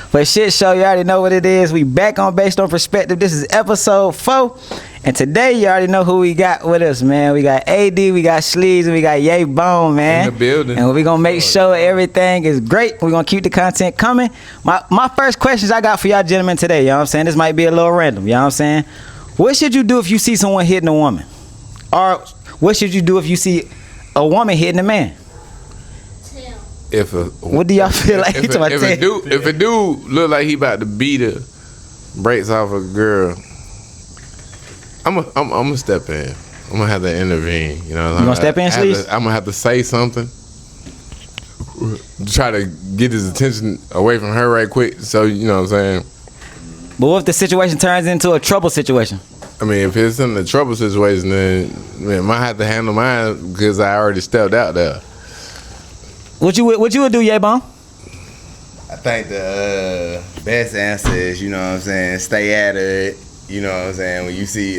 For shit show, you already know what it is. We back on Based on Perspective. This is episode 4. And today, you already know who we got with us, man. We got AD, we got Sleez, and we got Yay Bone, man. In the building. And we're going to make sure everything is great. We're going to keep the content coming. My first questions I got for y'all gentlemen today, you know what I'm saying? This might be a little random, you know what I'm saying? What should you do if you see someone hitting a woman? Or what should you do if you see a woman hitting a man? What do y'all feel like? If a dude look like he about to beat the brakes off a girl, I'm gonna step in. I'm gonna have to intervene. You know, you gonna step in, Sleez? I'm gonna have to say something, try to get his attention away from her right quick. So you know what I'm saying. But what if the situation turns into a trouble situation? I mean, if it's in a trouble situation, then I might have to handle mine because I already stepped out there. What you would do, Yay-Bone? I think the best answer is, you know what I'm saying, stay at it. You know what I'm saying? When you see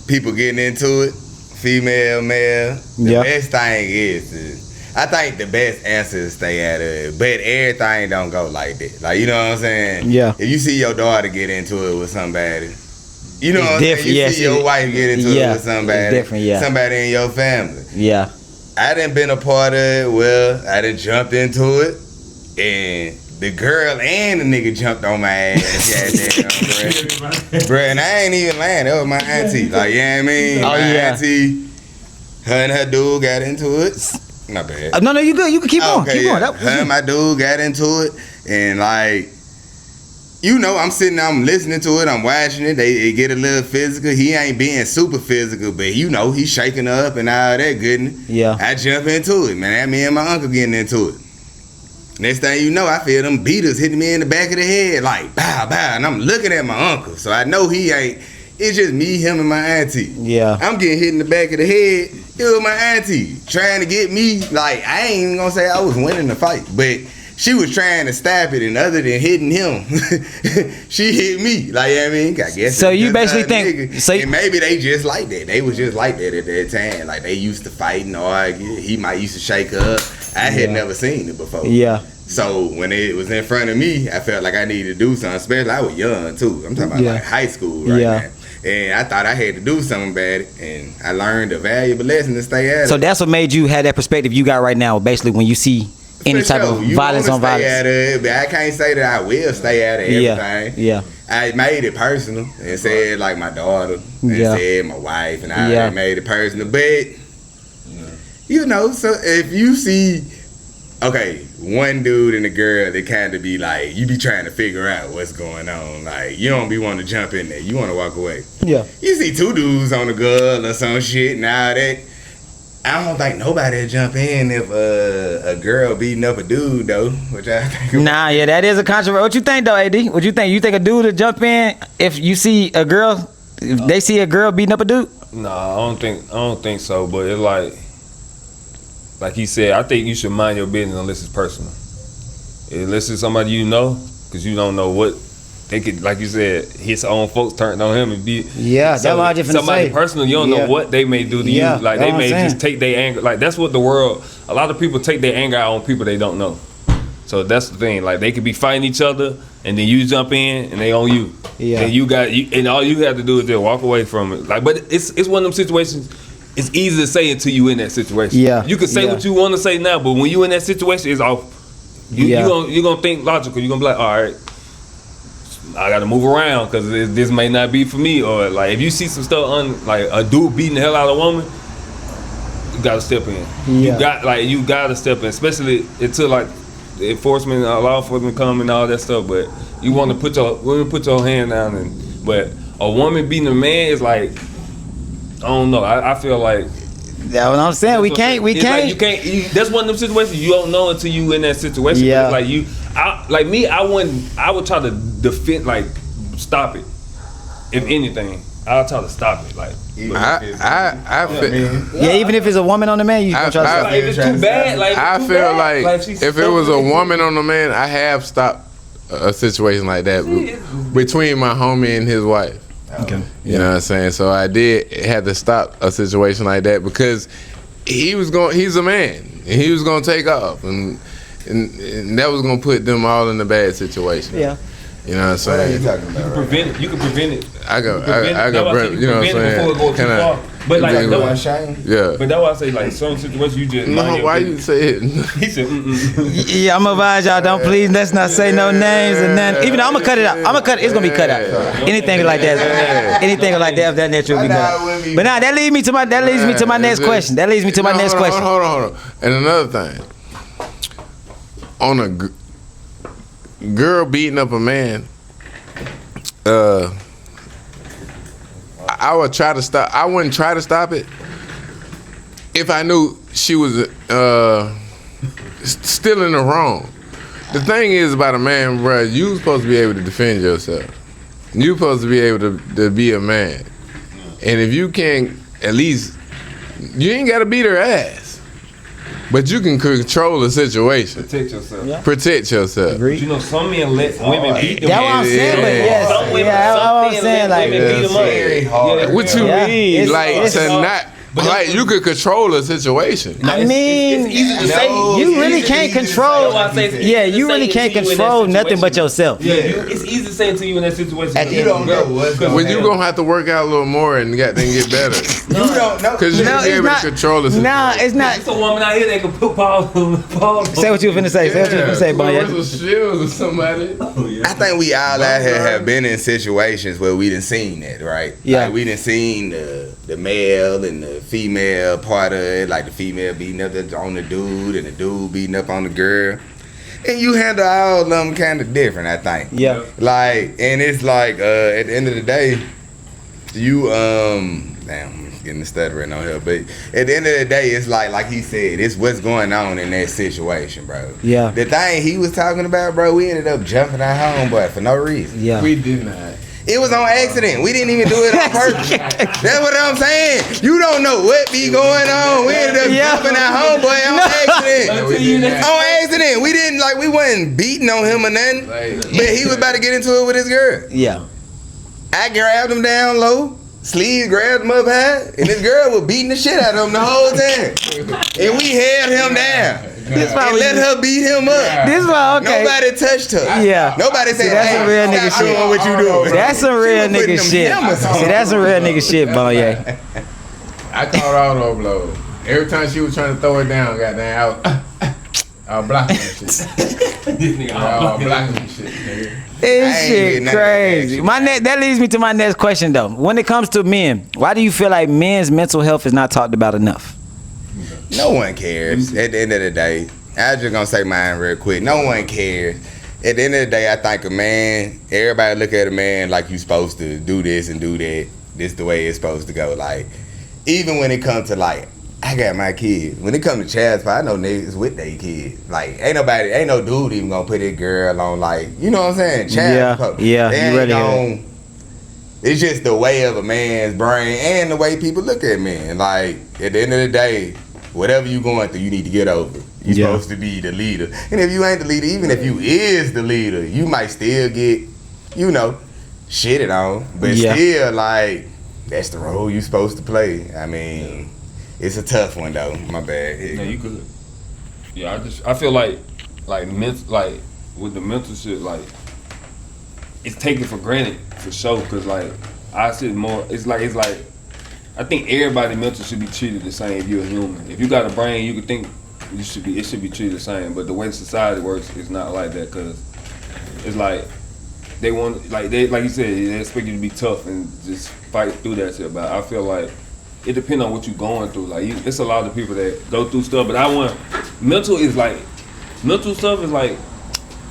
people getting into it, female, male, the best thing is I think the best answer is stay at it. But everything don't go like that. Like, you know what I'm saying? Yeah. If you see your daughter get into it with somebody, you know what I'm saying? You see your wife get into it with somebody. It's different, somebody in your family. Yeah. I done been a part of it. Well, I done jumped into it, and the girl and the nigga jumped on my ass. Bruh, and I ain't even lying. That was my auntie. Like, you know what I mean? My auntie, her and her dude got into it. Not bad. No, you good. You can keep on. Keep going. Her and my dude got into it, and like, you know, I'm sitting, I'm listening to it, I'm watching it. They get a little physical. He ain't being super physical, but you know, he's shaking up and all that goodness. Yeah. I jump into it, man. Me and my uncle getting into it. Next thing you know, I feel them beaters hitting me in the back of the head, like bow, bow, and I'm looking at my uncle, so I know he ain't. It's just me, him, and my auntie. Yeah. I'm getting hit in the back of the head. It was my auntie trying to get me. Like, I ain't even gonna say I was winning the fight, but she was trying to stop it, and other than hitting him, she hit me. Like, you know what I mean? I guess. So you basically think, and maybe they just like that. They was just like that at that time. Like, they used to fight and argue. He might used to shake up. I had never seen it before. Yeah. So when it was in front of me, I felt like I needed to do something. Especially I was young too. I'm talking about like high school right now. And I thought I had to do something about it, and I learned a valuable lesson to stay at it. So that's what made you have that perspective you got right now. Basically, when you see any type of violence on violence. At it, but I can't say that I will stay at it everything. Yeah. I made it personal and said like my daughter and said my wife, and I made it personal. But you know, so if you see, okay, one dude and a girl, they kind of be like, you be trying to figure out what's going on. Like, you don't be wanting to jump in there. You want to walk away. Yeah. You see two dudes on the girl or some shit and all that. I don't think nobody would jump in if a girl beating up a dude, though. Which I think. Nah, that is a controversy. What you think, though, AD? What you think? You think a dude would jump in if you see a girl, if they see a girl beating up a dude? Nah, I don't think so. But it's like he said, I think you should mind your business unless it's personal. Unless it's somebody you know, because you don't know what they could, like you said, his own folks turned on him and be. Yeah, that's what I just somebody say. personal. You don't know what they may do to you. Like they may just take their anger. Like that's what the world. A lot of people take their anger out on people they don't know. So that's the thing. Like they could be fighting each other, and then you jump in and they on you. Yeah. And and all you have to do is just walk away from it. Like, but it's one of them situations. It's easy to say until you in that situation. Yeah. You can say what you want to say now, but when you in that situation, it's off. You're gonna think logical. You're gonna be like, all right, I gotta move around because this may not be for me. Or like if you see some stuff like a dude beating the hell out of a woman, you gotta step in. Yeah. You gotta step in, especially until like the enforcement, law enforcement come and all that stuff. But you want to put your hand down. But a woman beating a man is like, I don't know. I feel like that's what I'm saying. We can't. Like you can't. That's one of them situations you don't know until you in that situation. Yeah. Like I would try to defend, like stop it. If anything, I'll try to stop it. Like even if it's a woman on the man, you gonna try to stop it. If it's too bad, I feel like if it was a woman on the man, I have stopped a situation like that between my homie and his wife. Okay. You know what I'm saying? So I had to stop a situation like that because he's a man and he was gonna take off, and and that was gonna put them all in a bad situation. Yeah. You know what I'm What are you saying? talking about? Right? You can prevent it. I got, You you know what I'm saying? before it goes too Kinda- far. But like, Big that one. was, Shame. Yeah. but that's why I say like some situations you just. mind No, your why you business. say it? He said, Yeah, I'm gonna advise y'all. Don't please. Let's not say no names and nothing. Even though I'm gonna cut it out. I'm gonna cut it. It's gonna be cut out. Anything like that. Anything like that. If that nature will be cut out. But now that leads me to my. That leads me to my next question. That leads me to my next question. Hold on. And another thing, on a girl beating up a man, I would try to stop. I wouldn't try to stop it if I knew she was still in the wrong. The thing is about a man, bro, you supposed to be able to defend yourself. You supposed to be able to be a man. And if you can't, at least, you ain't got to beat her ass. But you can control the situation. protect yourself. Yeah. Protect yourself. But you know, some men let women beat them. That's what I'm saying. But yes, Some women, yeah, some that's what I'm men saying. let women Like, beat them up. Very hard. Yeah. What you Yeah. mean? It's- Like it's to hard. not, But like you could control a situation. I mean, it's easy to say. you really can't control. That's why I say it's easy Yeah, to you say really it can't to you in that control nothing but situation. yourself. Yeah, it's easy to say it to you in that situation. And you don't know what's going When on. you gonna have to work out a little more and get better, You don't know. because you No, can be it's able not. to control the situation. Nah, it's not. It's a woman out here that can put pause. Say what you finna say. Say what you finna say, Bonnie. Clarissa Shields or somebody. I think we all out here have been in situations where we done seen that, right? Yeah. Like we done seen the male and the female part of it, like the female beating up on the dude and the dude beating up on the girl. And you handle all of them kind of different, I think. Yeah. Like, and it's like, at the end of the day, you, damn, I'm getting the stuttering on here, but at the end of the day, it's like he said, it's what's going on in that situation, bro. Yeah. The thing he was talking about, bro, we ended up jumping our homeboy for no reason. Yeah. We did not. It was on accident. We didn't even do it on purpose. That's what I'm saying. You don't know what be going on. We ended up Yeah. jumping our homeboy on accident. Until you next- On accident. We didn't, like, we wasn't beating on him or nothing. But he was about to get into it with his girl. Yeah. I grabbed him down low. Sleez grabbed him up high. And this girl was beating the shit out of him the whole time. And we held him down. This why And we- let her beat him up. This why okay. Nobody touched her. Yeah. Nobody said, that's some real hey, nigga stop shit. doing what you doing. That's some She real was putting nigga them shit. hammers on. See, that's some real nigga shit, Bonnie. I caught all those blows. Every time she was trying to throw it down, goddamn, I was blocking that shit. This nigga, I was blocking that shit, nigga. This I ain't shit getting none of that crazy. action. That leads me to my next question though. When it comes to men, why do you feel like men's mental health is not talked about enough? No one cares. At the end of the day, I'm just gonna say mine real quick. No one cares. At the end of the day, I think a man, everybody look at a man like you supposed to do this and do that. This the way it's supposed to go. Like, even when it comes to like, I got my kid. When it comes to child support, I know niggas with their kid. Like, ain't no dude even gonna put his girl on, like, you know what I'm saying? Child support. yeah, They you ain't really gon'- It's just the way of a man's brain and the way people look at men. Like, at the end of the day, whatever you going through, you need to get over. You Yeah. supposed to be the leader. And if you ain't the leader, even if you is the leader, you might still get, you know, shitted on. But Yeah. still, like, that's the role you supposed to play. I mean, it's a tough one, though. My bad. No, you good. Yeah, I feel like with the mental shit, like it's taken for granted for sure. Cause like I said more, it's like I think everybody mental should be treated the same. If you're a human, if you got a brain, you could think it should be treated the same. But the way society works is not like that. Cause it's like they want like you said, they expect you to be tough and just fight through that shit. But I feel like it depends on what you're going through. Like it's a lot of people that go through stuff, but mental stuff is like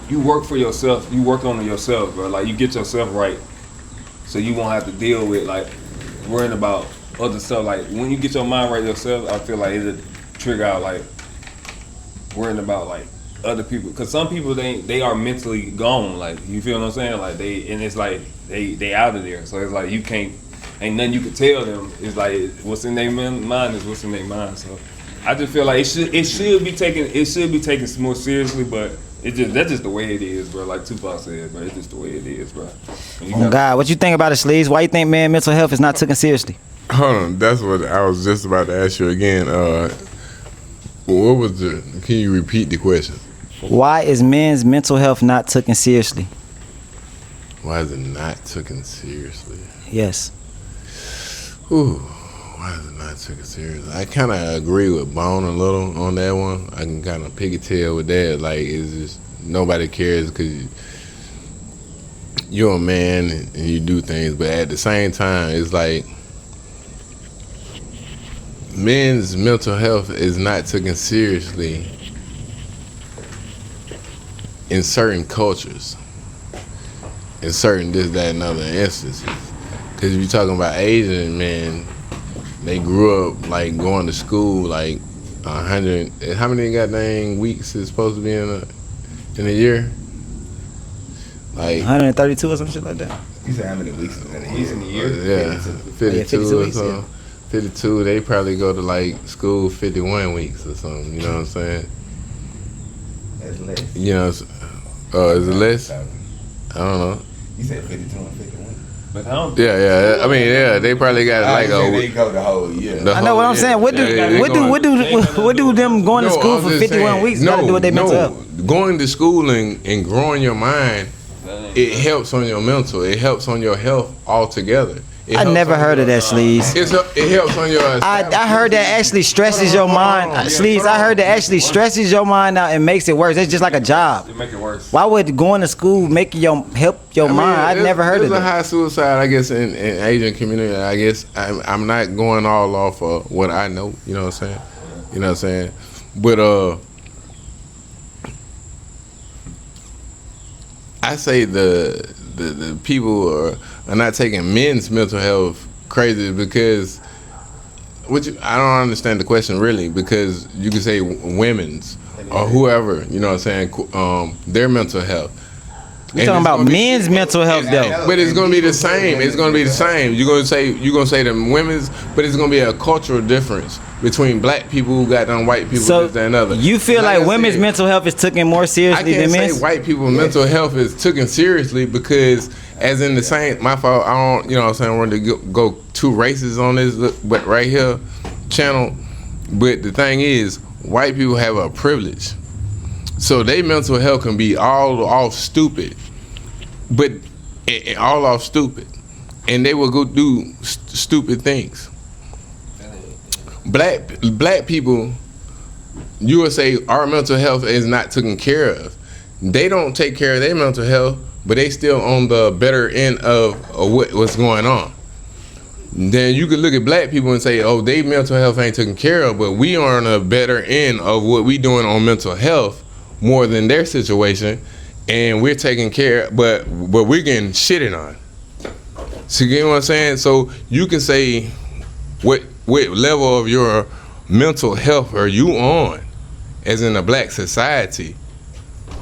you work for yourself. You work on yourself, bro. Like you get yourself right, so you won't have to deal with like worrying about other stuff. Like when you get your mind right yourself, I feel like it'll trigger out like worrying about like other people. Cause some people they are mentally gone. Like you feel what I'm saying? Like it's like they out of there. So it's like you can't. Ain't nothing you can tell them. It's like what's in their mind is what's in their mind. So I just feel like it should be taken more seriously, but that's just the way it is, bro. Like Tupac said, bro, it's just the way it is, bro. Oh God, what you think about it, Sleez? Why you think man mental health is not taken seriously? Hold on, that's what I was just about to ask you again. What was can you repeat the question? Why is men's mental health not taken seriously? Why is it not taken seriously? Yes. Ooh, why is it not taken seriously? I kind of agree with Bone a little on that one. I can kind of pigtail with that. Like, it's just nobody cares because you're a man and you do things, but at the same time, it's like men's mental health is not taken seriously in certain cultures, in certain this, that, and other instances. Because if you're talking about Asian men, they grew up like going to school like 100. How many goddamn weeks is supposed to be in a year? Like 132 or some shit like that. You said how many weeks in a year? Yeah, 52 or something. 52. They probably go to like school 51 weeks or something. You know what I'm saying? That's less. You know, is it less? I don't know. You said 52 and 51. But I don't. Yeah. I mean, yeah, they probably got like they go the whole year. I know what I'm saying. What do them going to school for 51 weeks got to do with their mental health? Going to school and growing your mind, it helps on your mental. It helps on your health altogether. I never heard of that, Sleez. It helps on your. I heard that actually stresses your mind. Sleez, I heard that actually stresses your mind out and makes it worse. It's just like a job. It make it worse. Why would going to school make help your mind? I never heard of that. There's a that. high suicide, I guess, in Asian community. I guess I'm not going all off of what I know. You know what I'm saying? You know what I'm saying? But I say the people are not taking men's mental health crazy because I don't understand the question really, because you can say women's or whoever, you know what I'm saying, their mental health. We're talking about men's mental health though. But it's gonna be the same. It's gonna be the same. You're gonna say the women's, but it's gonna be a cultural difference between black people who got them white people, So this, that, and other. you feel like women's mental health is taken more I seriously can't than say men's? white people's mental health is taken seriously because, as in the same, my fault, I don't, you know what I'm saying, I wanted to go two races on this, but right here, channel, but the thing is, white people have a privilege. So their mental health can be all off stupid, but all off stupid. And they will go do stupid things. Black people, you would say our mental health is not taken care of. They don't take care of their mental health, but they still on the better end of what's going on. Then you could look at black people and say, oh, their mental health ain't taken care of, but we are on a better end of what we doing on mental health more than their situation, and we're taking care, but we're getting shitted on. So you know what I'm saying? So you can say what level of your mental health are you on, as in a black society,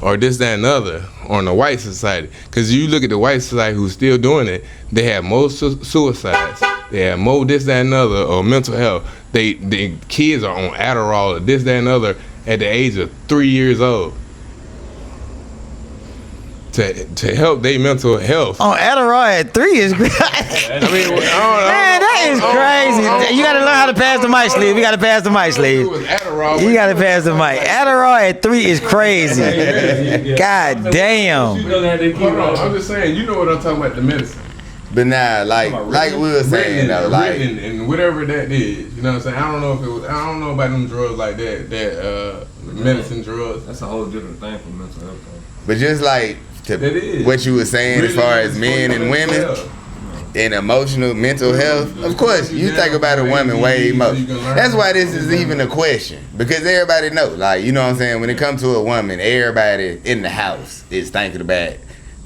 or this, that, and other, or in the white society. Because you look at the white society who's still doing it, they have more suicides, they have more this, that, and other, or mental health. They kids are on Adderall or this, that, and other at the age of 3 years old to help their mental health. On Adderall at 3 is great. I mean, Man, that is crazy. You gotta learn how to pass the mic, Sleeve. We gotta pass the mic, Sleeve. You gotta pass the mic. Adderall at 3 is crazy. God damn. Hold on, I'm just saying, you know what I'm talking about, the medicine. But nah, like we were saying though, like and whatever that is, you know what I'm saying? I don't know about them drugs like that medicine drugs. That's a whole different thing from mental health. but just like what you were saying as far as men and women and emotional mental health, of course you think about a woman way more. That's why this is even a question, because everybody know, like, you know what I'm saying, when it comes to a woman, everybody in the house is thinking about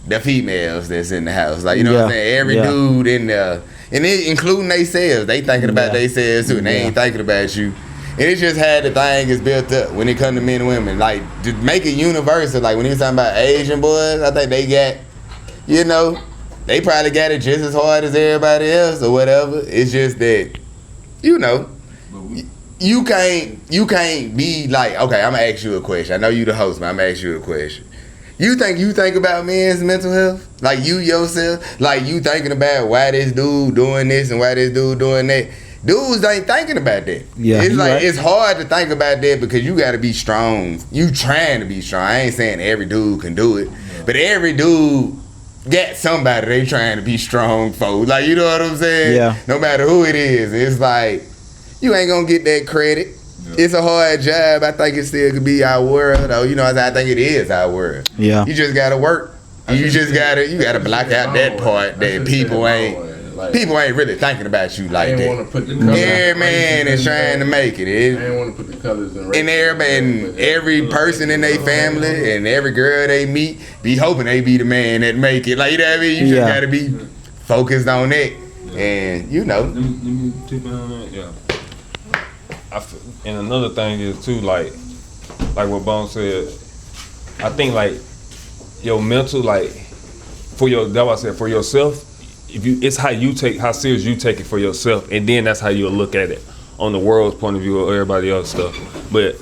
the females that's in the house, like, you know what I'm saying, every dude in there, and it, including themselves, they thinking about themselves too, and they ain't thinking about you. And it's just how the thing is built up when it comes to men and women. Like, to make it universal, like when he was talking about Asian boys, I think they got, you know, they probably got it just as hard as everybody else or whatever. It's just that, you know, you can't be like, okay, I'm gonna ask you a question. I know you the host, but I'm gonna ask you a question. You think about men's mental health? Like you yourself? Like you thinking about why this dude doing this and why this dude doing that? dudes ain't thinking about that. Yeah, it's you like right. it's hard to think about that because you got to be strong. You trying to be strong. I ain't saying every dude can do it, but every dude got somebody they trying to be strong for. Like, you know what I'm saying? Yeah. No matter who it is, it's like you ain't gonna get that credit. It's a hard job. I think it still could be our world, though. You know, I think it is our world. Yeah. You just gotta work. You gotta block out that part that people ain't really thinking about you like that. Want to put the colors Every man is trying to make it. I didn't want to put the colors in. And every person in their family and every girl they meet be hoping they be the man that make it. Like, you know what I mean? You just gotta be focused on that. And you know. Let me tip in on that. Yeah. And another thing is too, like what Bone said. I think like your mental, like that's what I said, for yourself. It's how serious you take it for yourself, and then that's how you'll look at it on the world's point of view or everybody else's stuff. But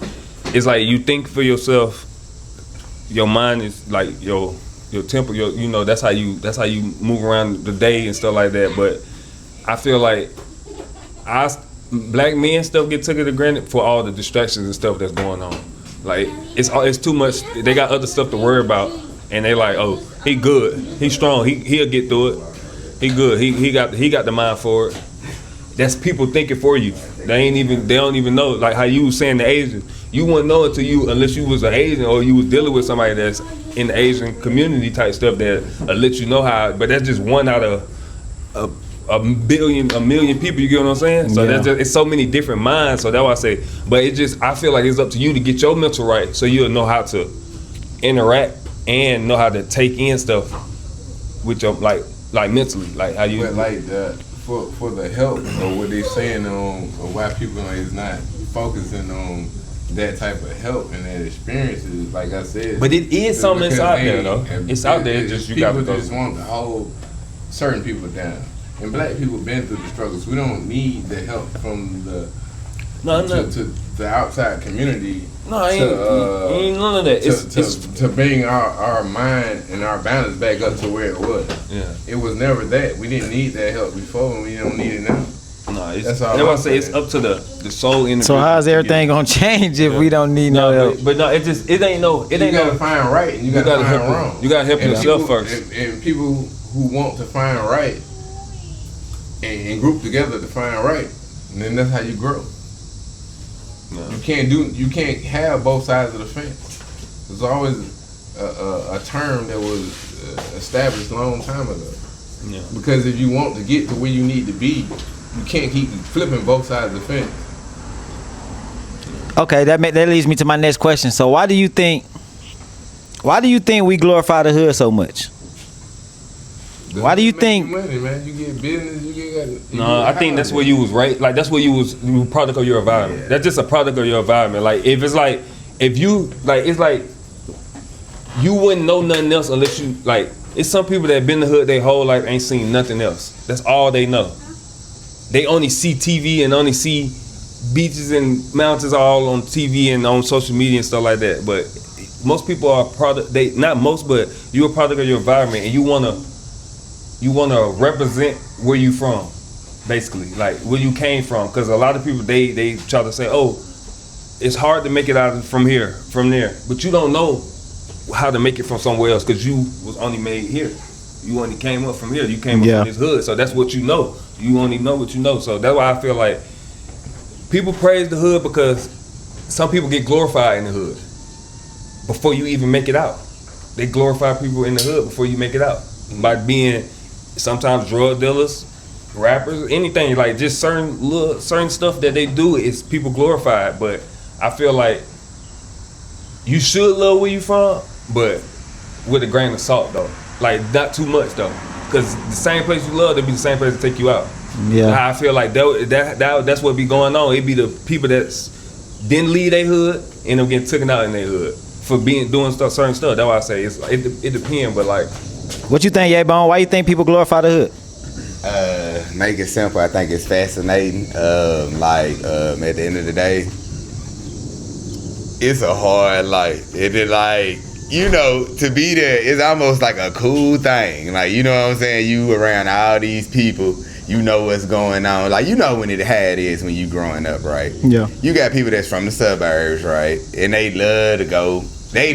it's like you think for yourself. Your mind is like your temper. You know, that's how you move around the day and stuff like that. But I feel like black men stuff get taken for granted for all the distractions and stuff that's going on. Like it's too much. They got other stuff to worry about, and they like, oh, he good, he strong, he'll get through it. He good, he got the mind for it. That's people thinking for you. They don't even know. Like how you was saying the Asian, you wouldn't know it unless you was an Asian or you was dealing with somebody that's in the Asian community type stuff that let you know how. But that's just one out of a million people. You get what I'm saying? So that's just, it's so many different minds. So that's why I say. But I feel like it's up to you to get your mental right, so you'll know how to interact and know how to take in stuff with your like mentally, like how you. But like for the help or what they saying on or why people is not focusing on that type of help and that experiences, like I said. But it is something that's out there though. It's out there. It's just you got to go. People just want to hold certain people down. And black people been through the struggles. We don't need the help from the to the outside community. No, ain't none of that. To bring our mind and our balance back up to where it was. Yeah. It was never that. We didn't need that help before, and we don't need it now. No, that's all. That's why I say it's up to the soul individual. So how's everything gonna change if we don't need no help? But no, it ain't no. You gotta find right, and you gotta find help wrong. You gotta help yourself first. And people who want to find right and group together to find right, and then that's how you grow. No. You can't have both sides of the fence. There's always a term that was established a long time ago. Yeah. Because if you want to get to where you need to be, you can't keep flipping both sides of the fence. Okay, that leads me to my next question. So why do you think we glorify the hood so much? Why do you think? Money, man. You get business. No, I think that's where you was right. Like that's where you were product of your environment. Yeah. That's just a product of your environment. Like it's like you wouldn't know nothing else unless you like. It's some people that been in the hood their whole life ain't seen nothing else. That's all they know. They only see TV and only see beaches and mountains all on TV and on social media and stuff like that. But most people are product. Not most, but you're a product of your environment, and you wanna represent where you from, basically, like where you came from. Because a lot of people they try to say, oh, it's hard to make it out from there, but you don't know how to make it from somewhere else because you was only made here. You only came up from here. You came up from this hood, so that's what you know. You only know what you know. So that's why I feel like people praise the hood because some people get glorified in the hood before you even make it out. They glorify people in the hood before you make it out by being sometimes drug dealers, rappers, anything like just certain stuff that they do is people glorified. But I feel like you should love where you from, but with a grain of salt though. Like not too much though, because the same place you love, they'll be the same place to take you out. Yeah, I feel like that's what be going on. It be the people that didn't leave their hood and them getting taken out in their hood for doing certain stuff. That's why I say it depends. But like, what you think, Ye-Bone? Why you think people glorify the hood? Make it simple. I think it's fascinating. At the end of the day, it's a hard life. It is like you know, to be there is almost like a cool thing. Like, you know what I'm saying? You around all these people, you know what's going on. Like, you know when how it is when you growing up, right? Yeah. You got people that's from the suburbs, right? And they love to go. They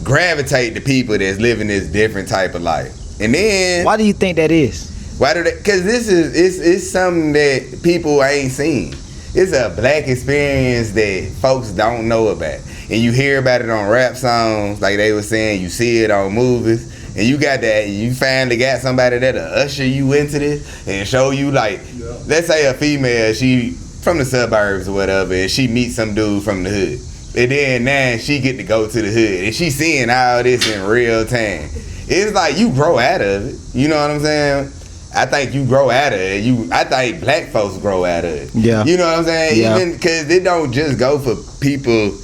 gravitate to people that's living this different type of life. And then Why do you think that is? why do they? Because it's something that people ain't seen. It's a black experience that folks don't know about. And you hear about it on rap songs, like they were saying, you see it on movies. And you got that, you finally got somebody that'll usher you into this and show you, like, let's say a female, she from the suburbs or whatever, and she meets some dude from the hood. And then now she get to go to the hood and she seeing all this in real time. It's like you grow out of it. You know what I'm saying? I think you grow out of it. I think black folks grow out of it. Yeah. You know what I'm saying? Yeah. Even because it don't just go for people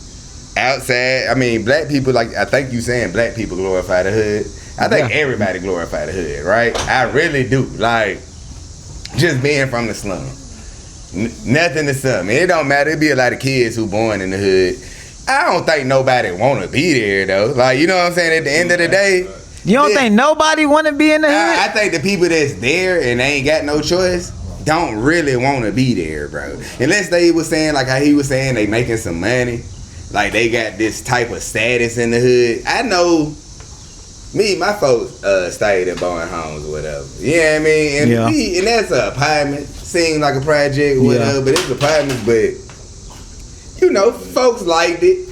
outside. I mean, black people, like, I think you saying black people glorify the hood. I think everybody glorify the hood, right? I really do. Like, just being from the slum. Nothing to something. It don't matter. It be a lot of kids who born in the hood. I don't think nobody want to be there, though. Like, you know what I'm saying? At the end of the day, You don't think nobody want to be in the hood? I think the people that's there and they ain't got no choice don't really want to be there, bro. Unless they was saying, like how he was saying, they making some money. Like, they got this type of status in the hood. I know, my folks stayed in Bowen homes or whatever. You know what I mean? And, and that's an apartment. Seemed like a project or whatever, but it's apartments. But, you know, folks liked it.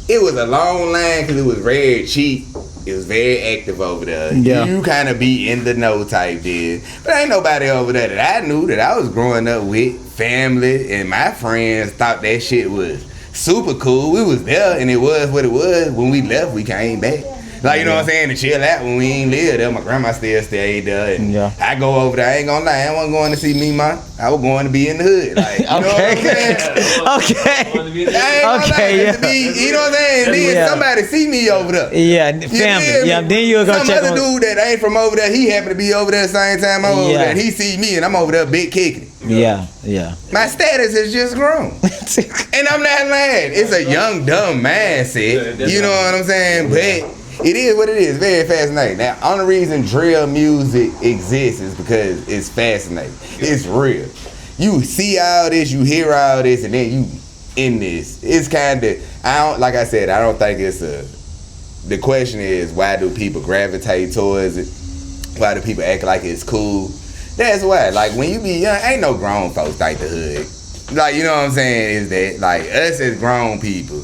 It was a long line because it was very cheap. It was very active over there. Yeah. You kind of be in the know type deal. But ain't nobody over there that I knew that I was growing up with. Family and my friends thought that shit was super cool. We was there and it was what it was. When we left, we came back. Like, you know what I'm saying? To chill out when we ain't live there. My grandma still stayed there. And I go over there. I ain't gonna lie. I wasn't going to see me, ma. I was going to be in the hood. Like, you know what I'm saying? You know what I'm saying? Then somebody see me over there. Yeah, family. Yeah, then you'll go some check other on. dude that ain't from over there, he happened to be over there the same time I'm over there. And he see me and I'm over there big kicking. Yeah. My status has just grown. And I'm not lying. It's a young, dumb mindset. You know what I'm saying? But it is what it is. Very fascinating. Now, only reason drill music exists is because it's fascinating. It's real. You see all this, you hear all this, and then you in this. It's kind of, like I said, I don't think it's the question is, why do people gravitate towards it? Why do people act like it's cool? That's why. Like, when you be young, ain't no grown folks like the hood. Like, you know what I'm saying? Is that, like, us as grown people,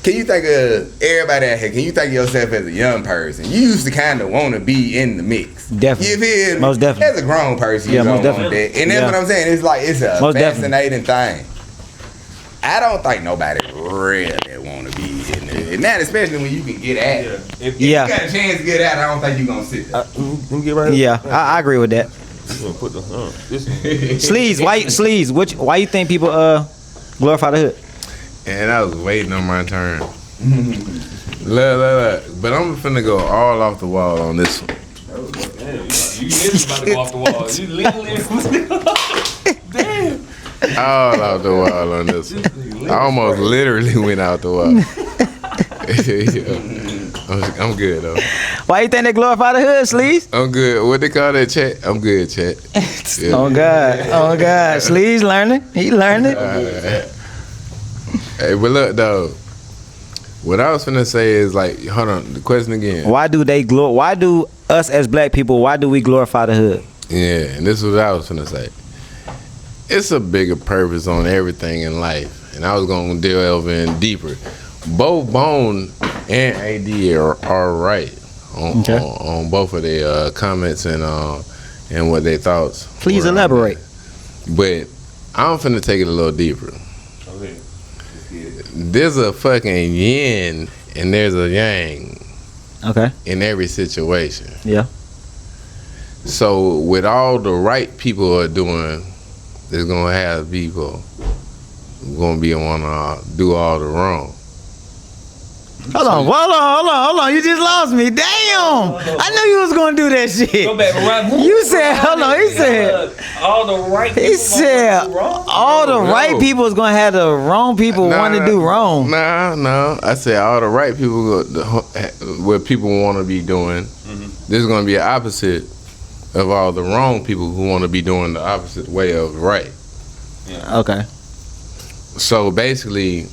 can you think of everybody out here? Can you think of yourself as a young person? You used to kind of want to be in the mix. Definitely. You feel me? Most definitely. As a grown person, you Yeah, don't most want definitely. that. And that's what I'm saying. It's like, it's a Most fascinating thing. I don't think nobody really want to be in there. And not especially when you can get at it. If you got a chance to get at it, I don't think you're going to sit there. Let me get right up. Yeah, I agree with that. Put the, Sleez, why you think people glorify the hood? And I was waiting on my turn. Look. But I'm finna go all off the wall on this one. Damn, you literally about to go off the wall. You literally. Damn. All off the wall on this one. I almost literally went out the wall. Yeah. I'm good though. Why you think they glorify the hood, Sleez? I'm good. What they call that, chat? I'm good, chat. Yeah. Oh God, Sleez learning. He learning. Hey, but look though. What I was finna say is, like, hold on, the question again. Why do us as black people, why do we glorify the hood? Yeah, and this is what I was finna say. It's a bigger purpose on everything in life, and I was gonna delve in deeper. Both Bone and AD are right on both of their comments and what their thoughts. Please elaborate. But I'm finna take it a little deeper. Okay. There's a fucking yin and there's a yang. Okay. In every situation. Yeah. So with all the right people are doing, there's gonna have people gonna be wanna do all the wrong. Hold on. You just lost me. Damn. I knew you was gonna do that shit. Go back, right? You said, hold on. He said, all the right people. he said, all the right people is gonna have the wrong people want to do wrong. No. I said all the right people, what people want to be doing. This is gonna be an opposite of all the wrong people who want to be doing the opposite way of right. Yeah. Okay. So basically,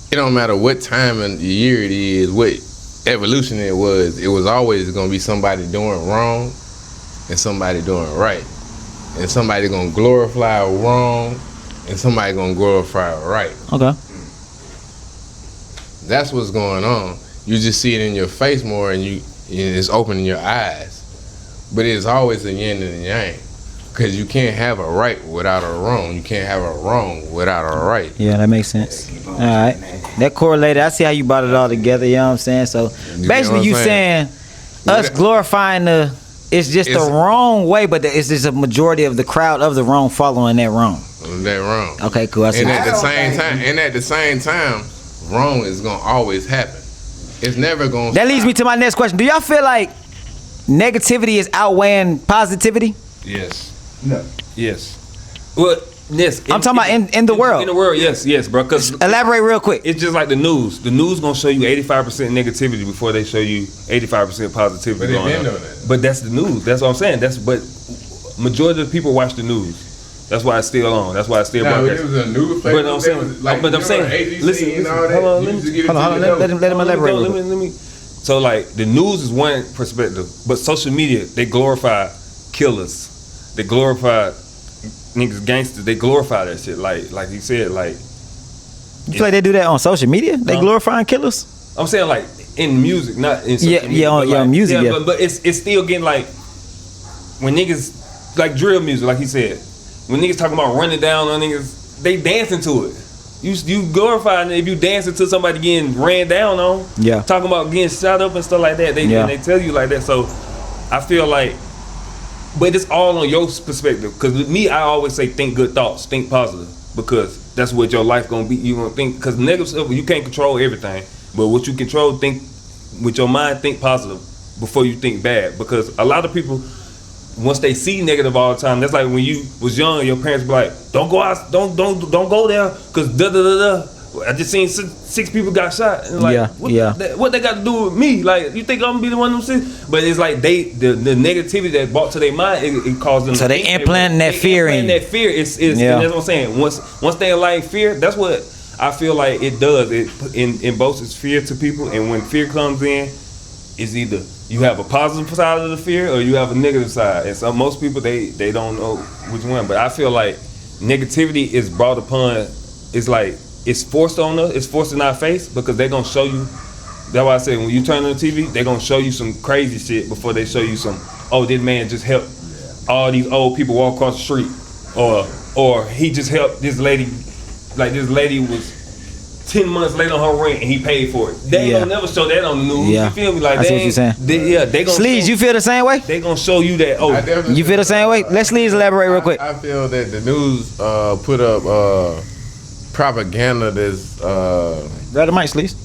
it don't matter what time of the year it is, what evolution it was always gonna be somebody doing wrong and somebody doing right. And somebody gonna glorify wrong and somebody gonna glorify right. Okay. That's what's going on. You just see it in your face more and it's opening your eyes. But it's always a yin and a yang. Because you can't have a right without a wrong. You can't have a wrong without a right. Yeah, that makes sense. All right. That correlated. I see how you brought it all together, you know what I'm saying? So basically you saying us glorifying it's just the wrong way, but it's just a majority of the crowd of the wrong following that wrong. That wrong. Okay, cool. I see. And at the same time, wrong is gonna always happen. It's never gonna That leads me to my next question. Do y'all feel like negativity is outweighing positivity? Yes. No. Yes. Well, yes. I'm talking about in the world. In the world, yes, bro. Because elaborate real quick. it's just like the news. The news gonna show you 85% negativity before they show you 85% positivity. But they've going been on. doing that. But that's the news. That's what I'm saying. But majority of the people watch the news. That's why it's still on. That's why it's still broadcast. It was a newspaper. But I'm saying, listen, hold on, let him elaborate. Let me. So like the news is one perspective, but social media they glorify killers, they glorify niggas gangsters, they glorify that shit. Like you said, like You feel like they do that on social media? They glorifying killers? I'm saying like in music, not in social media. On music. Yeah. But it's still getting like when niggas like drill music, like he said, when niggas talking about running down on niggas, they dancing to it. You glorifying it if you dancing to somebody getting ran down on. Yeah. Talking about getting shot up and stuff like that. And they tell you like that. So I feel like, but it's all on your perspective. Because with me, I always say think good thoughts, think positive, because that's what your life gonna be. You gonna think because negative stuff you can't control everything, but what you control, think with your mind, think positive before you think bad. Because a lot of people, once they see negative all the time, that's like when you was young, your parents be like, "Don't go out, don't go there, cause da da da da." I just seen six people got shot, and like, what they got to do with me? Like, you think I'm gonna be the one of them six? But it's like the negativity that brought to their mind, it caused them. So they implanting that fear in. That fear is and that's what I'm saying. Once they like fear, that's what I feel like it does. It imposes fear to people, and when fear comes in, it's either you have a positive side of the fear or you have a negative side. And so most people they don't know which one. But I feel like negativity is brought upon. It's like it's forced on us. It's forced in our face because they're gonna show you. That's why I say when you turn on the TV, they're gonna show you some crazy shit before they show you some. Oh, this man just helped all these old people walk across the street, or he just helped this lady. Like this lady was 10 months late on her rent and he paid for it. They don't never show that on the news. You feel me? Like I see what you're saying. They gonna Sleez, you feel the same way? They gonna show you that. Oh, you feel the same way? Let Sleez elaborate real quick. I feel that the news put up propaganda that's Grab the mic, Sleez.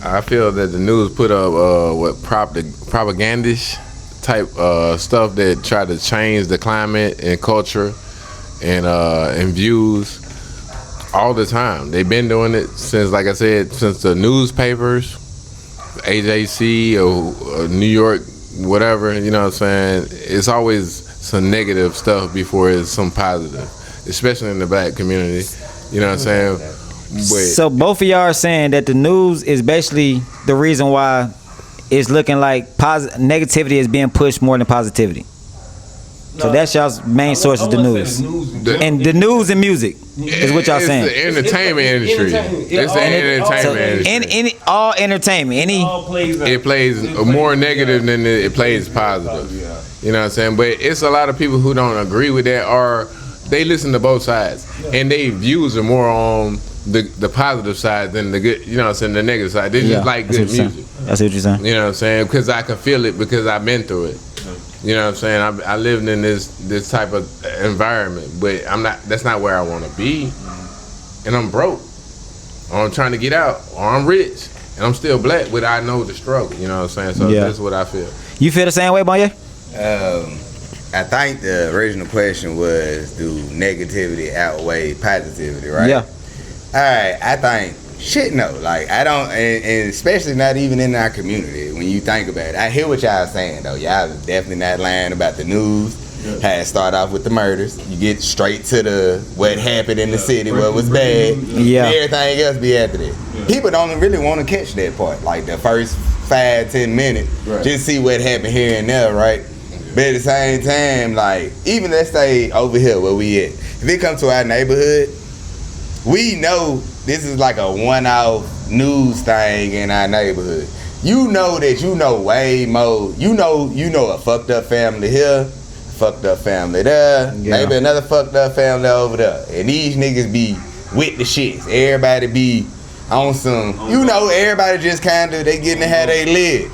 I feel that the news put up propagandish type stuff that try to change the climate and culture and views all the time. They've been doing it since, like I said, since the newspapers, AJC or New York, whatever, you know what I'm saying? It's always some negative stuff before it's some positive, especially in the black community, you know what I'm saying? But so both of y'all are saying that the news is basically the reason why it's looking like negativity is being pushed more than positivity. So that's y'all's main source is the news. And the news and music is what y'all saying. It's the entertainment industry. It's the entertainment industry. All entertainment. It plays more negative than it plays positive. You know what I'm saying? But it's a lot of people who don't agree with that, or they listen to both sides. And their views are more on the positive side than the good, you know what I'm saying, the negative side. They just like good music. That's what you're saying. You know what I'm saying? Because I can feel it because I've been through it. You know what I'm saying? I lived in this type of environment, but that's not where I want to be, and I'm broke. or I'm trying to get out, or I'm rich, and I'm still black, but I know the struggle. You know what I'm saying? So that's what I feel. You feel the same way, Bonye? I think the original question was, do negativity outweigh positivity, right? Yeah. All right, I think shit no. Like I don't, and especially not even in our community. When you think about it, I hear what y'all saying though. Y'all was definitely not lying about the news. Had to start off with the murders. You get straight to the what happened in the city, what was bad. Yeah. Everything else be after that. People don't really want to catch that part. Like the first 5-10 minutes, just see what happened here and there, right? But at the same time, like, even let's say over here where we at, if it comes to our neighborhood, we know this is like a one-off news thing in our neighborhood. You know that you know way more. You know a fucked up family here, fucked up family there, maybe another fucked up family over there. And these niggas be with the shits. Everybody be on some, you know, everybody just kind of, they getting how they live.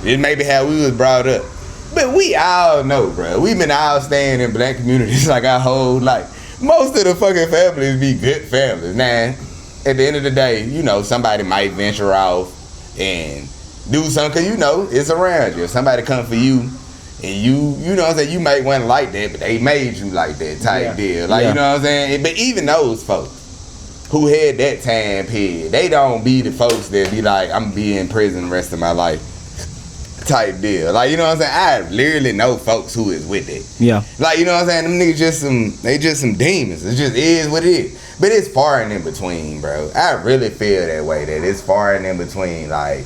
It may be how we was brought up. But we all know, bro. We've been all staying in black communities like our whole life. Most of the fucking families be good families. Now, at the end of the day, you know, somebody might venture off and do something, cause you know, it's around you. If somebody come for you, and you know what I'm saying, you might want to like that, but they made you like that type deal. Like, you know what I'm saying? But even those folks who had that time period, they don't be the folks that be like, I'm gonna be in prison the rest of my life type deal. Like, you know what I'm saying? I literally know folks who is with it. Yeah. Like, you know what I'm saying? Them niggas just some demons. It just is what it is. But it's far and in between, bro. I really feel that way, that it's far and in between. Like,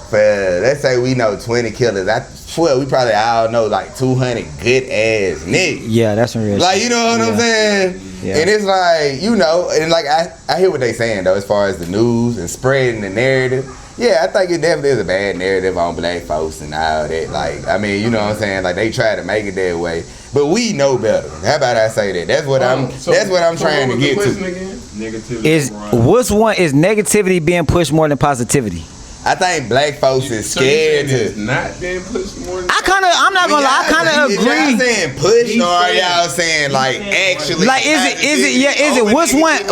for, let's say we know 20 killers. I swear we probably all know like 200 good ass niggas. Yeah, that's some real like, shit. you know what I'm saying? Yeah. And it's like, you know, and like I hear what they saying though, as far as the news and spreading the narrative. Yeah, I think it definitely is a bad narrative on black folks and all that. Like, I mean, you know what I'm saying? Like, they try to make it that way, but we know better. How about I say that? That's what I'm trying to get to. Negativity. Is negativity being pushed more than positivity? I think black folks is scared to. It's not being pushed more than I'm not gonna lie, I kind of agree. Y'all saying push, or are y'all saying like actually? Like, is it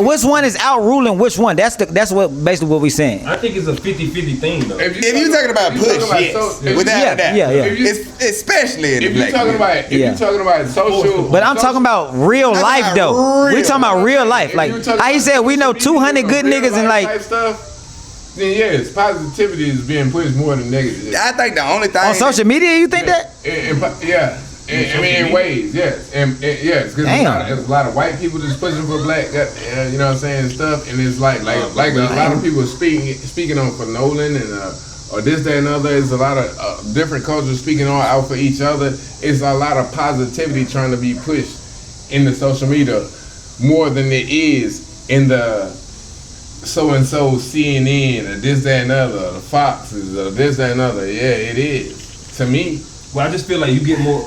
which one is outruling which one? That's what basically what we saying. I think it's a 50-50 thing though. If you talking about push, yes, without a doubt. It's especially in the black community. If you talking about social, but I'm talking about real life though. We talking about real life. Like how you said, we know 200 good niggas and like stuff. Then yes, positivity is being pushed more than negative. I think the only thing on social media, you think that? I mean, in ways, yes, and yes, because there's a lot of white people just pushing for black, you know what I'm saying, stuff, and it's like a lot of people speaking on for Nolan and or this, that, and other. It's a lot of different cultures speaking on out for each other. It's a lot of positivity trying to be pushed in the social media more than it is in the so-and-so CNN or this, that, and other, the Foxes or this, that, and other. Yeah, it is. To me. Well, I just feel like you get more,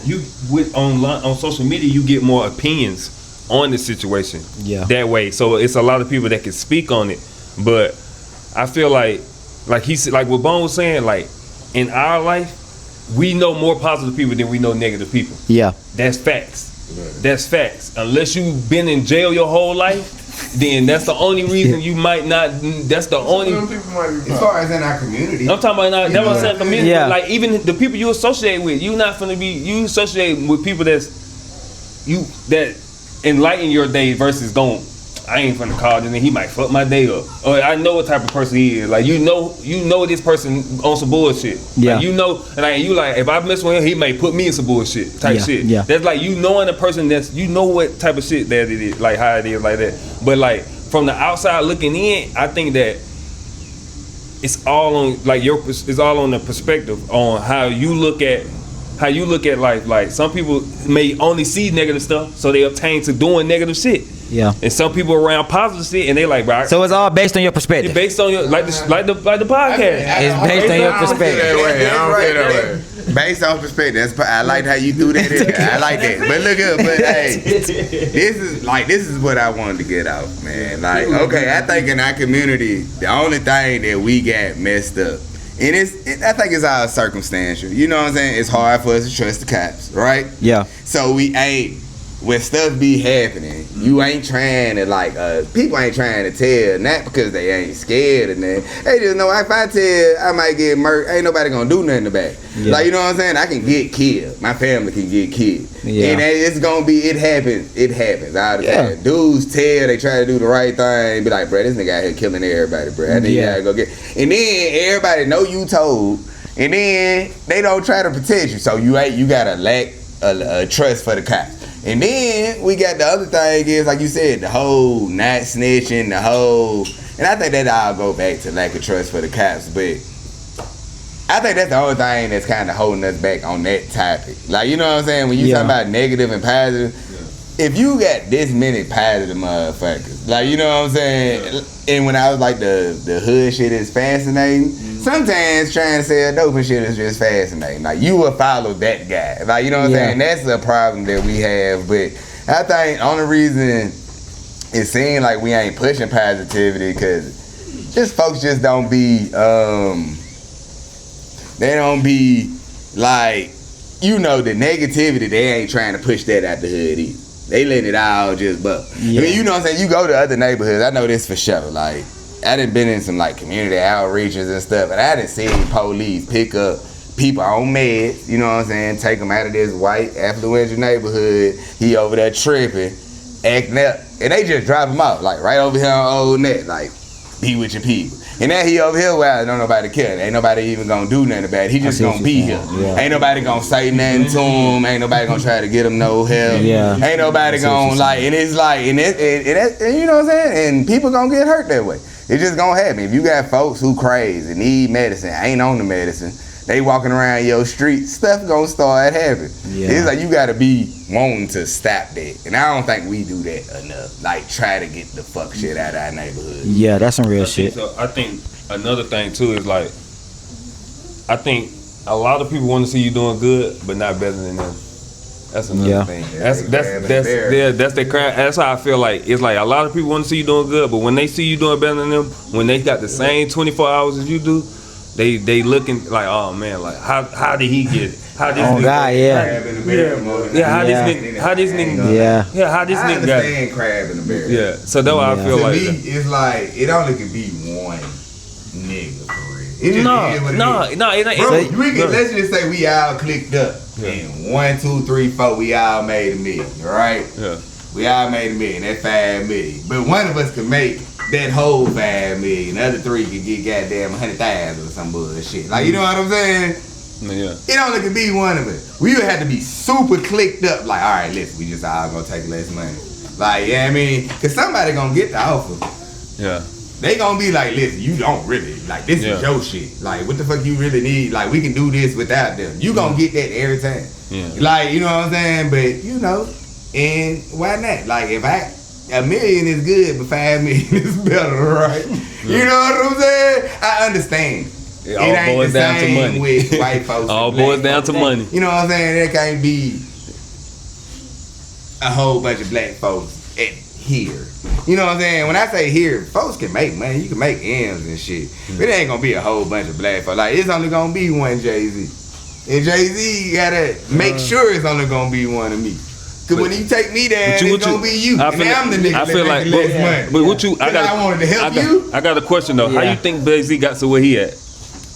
on social media, you get more opinions on the situation. Yeah. That way. So it's a lot of people that can speak on it. But I feel like what Bone was saying, like, in our life, we know more positive people than we know negative people. Yeah. That's facts. Right. That's facts. Unless you've been in jail your whole life, then that's the only reason you might not. That's the only. As far as in our community, I'm talking about that's what I'm saying. Community, like even the people you associate with, you not finna be. You associate with people that enlighten your day versus going. I ain't finna call him and he might fuck my day up. Or I know what type of person he is. Like you know this person on some bullshit. Yeah. Like, you know, and like if I mess with him, he may put me in some bullshit type shit. Yeah. That's like you knowing a person that's what type of shit that it is, like how it is like that. But like from the outside looking in, I think that it's all on like it's all on the perspective on how you look at life. Like some people may only see negative stuff, so they obtain to doing negative shit. Yeah, and some people around positive shit, and they like, bro. So it's all based on your perspective. It's based on your like the podcast. It's based on your perspective. Based on perspective. I like how you threw that in. I like that. But look up, but hey, this is what I wanted to get out, man. Like, okay, I think in our community, the only thing that we got messed up, and I think it's all circumstantial. You know what I'm saying? It's hard for us to trust the cops, right? Yeah. So we ain't when stuff be happening, you ain't trying to like people ain't trying to tell, not because they ain't scared of nothing. They just know if I tell I might get murdered, ain't nobody gonna do nothing about it. Yeah. Like, you know what I'm saying? I can get killed. My family can get killed. Yeah. And it's gonna be, it happens all the Yeah. time. Dudes tell, they try to do the right thing, be like, bro, this nigga out here killing everybody, bro. I think you gotta go get. And then everybody know you told, and then they don't try to protect you. So you gotta lack a trust for the cops. And then we got the other thing is, like you said, the whole not snitching, the whole, and I think that all go back to lack of trust for the cops, but I think that's the only thing that's kind of holding us back on that topic. Like, you know what I'm saying? When you talk about negative and positive, if you got this many positive motherfuckers, like, you know what I'm saying? And when I was like, the hood shit is fascinating, sometimes trying to sell dope and shit is just fascinating. Like, you will follow that guy. Like, you know what I'm saying? That's a problem that we have. But I think the only reason it seems like we ain't pushing positivity because just folks just don't be, they don't be like, you know, the negativity, they ain't trying to push that out the hood either. They letting it all just buck. Yeah. I mean, you know what I'm saying? You go to other neighborhoods, I know this for sure. Like, I done been in some like community outreaches and stuff, and I done seen police pick up people on meds, you know what I'm saying? Take them out of this white affluential neighborhood. He over there tripping, acting up, and they just drop him off, like right over here on Old Net, like, be with your people. And now he over here, well, don't nobody care. Ain't nobody even gonna do nothing about it. He just gonna be here. Yeah. Ain't nobody gonna say nothing to him. Ain't nobody gonna try to get him no help. Yeah. Ain't nobody gonna like, and it's like, and you know what I'm saying? And people gonna get hurt that way. It's just gonna happen. If you got folks who crazy, need medicine, ain't on the medicine, they walking around your street, stuff gonna start happening. Yeah. It's like you gotta be wanting to stop that. And I don't think we do that enough. Like, try to get the fuck shit out of our neighborhood. Yeah, that's some real shit. So I think another thing too is like, I think a lot of people want to see you doing good, but not better than them. That's another thing. That's the crap. That's how I feel like. It's like a lot of people want to see you doing good, but when they see you doing better than them, when they got the same 24 hours as you do, they looking like, oh man, like how did he get it? How this Oh nigga, God, yeah. How this nigga Yeah. how this I nigga got it. understand crab in the bear. Yeah, so that's why I feel To like me, that. it's like, it only could be one nigga for real. It just No, is what it no, is. no, it ain't. Bro, It's- we can, no. let's just say we all clicked up. And 1, 2, 3, 4, we all made $1 million, right? Yeah. We all made $1 million, that's $5 million. But one of us could make that whole $5 million. The other 3 could get goddamn 100,000 or some bullshit. Like, you know what I'm saying? Yeah. It only could be one of us. We would have to be super clicked up. Like, all right, listen, we just all gonna take less money. Like, yeah, I mean, cause somebody gonna get the offer. Yeah. They gonna be like, listen, you don't really, like, this is your shit. Like, what the fuck you really need? Like, we can do this without them. You gonna get that every time. Yeah. Like, you know what I'm saying? But, you know, and why not? Like, if $1 million is good, but $5 million is better, right? You know what I'm saying? I understand. It all boils down to money. With white folks. All and black boils down folks. to money. You know what I'm saying? There can't be a whole bunch of black folks at here. You know what I'm saying? When I say here, folks can make money. You can make M's and shit. But it ain't gonna be a whole bunch of black folks. Like, it's only gonna be one Jay-Z. And Jay-Z gotta make sure it's only gonna be one of me. Cause when you take me down, it's gonna be you. I And feel I'm the nigga I that feel make like, the less money. but what you? I wanted to help you. I got a question though. How Yeah. you think Jay-Z got to where he at?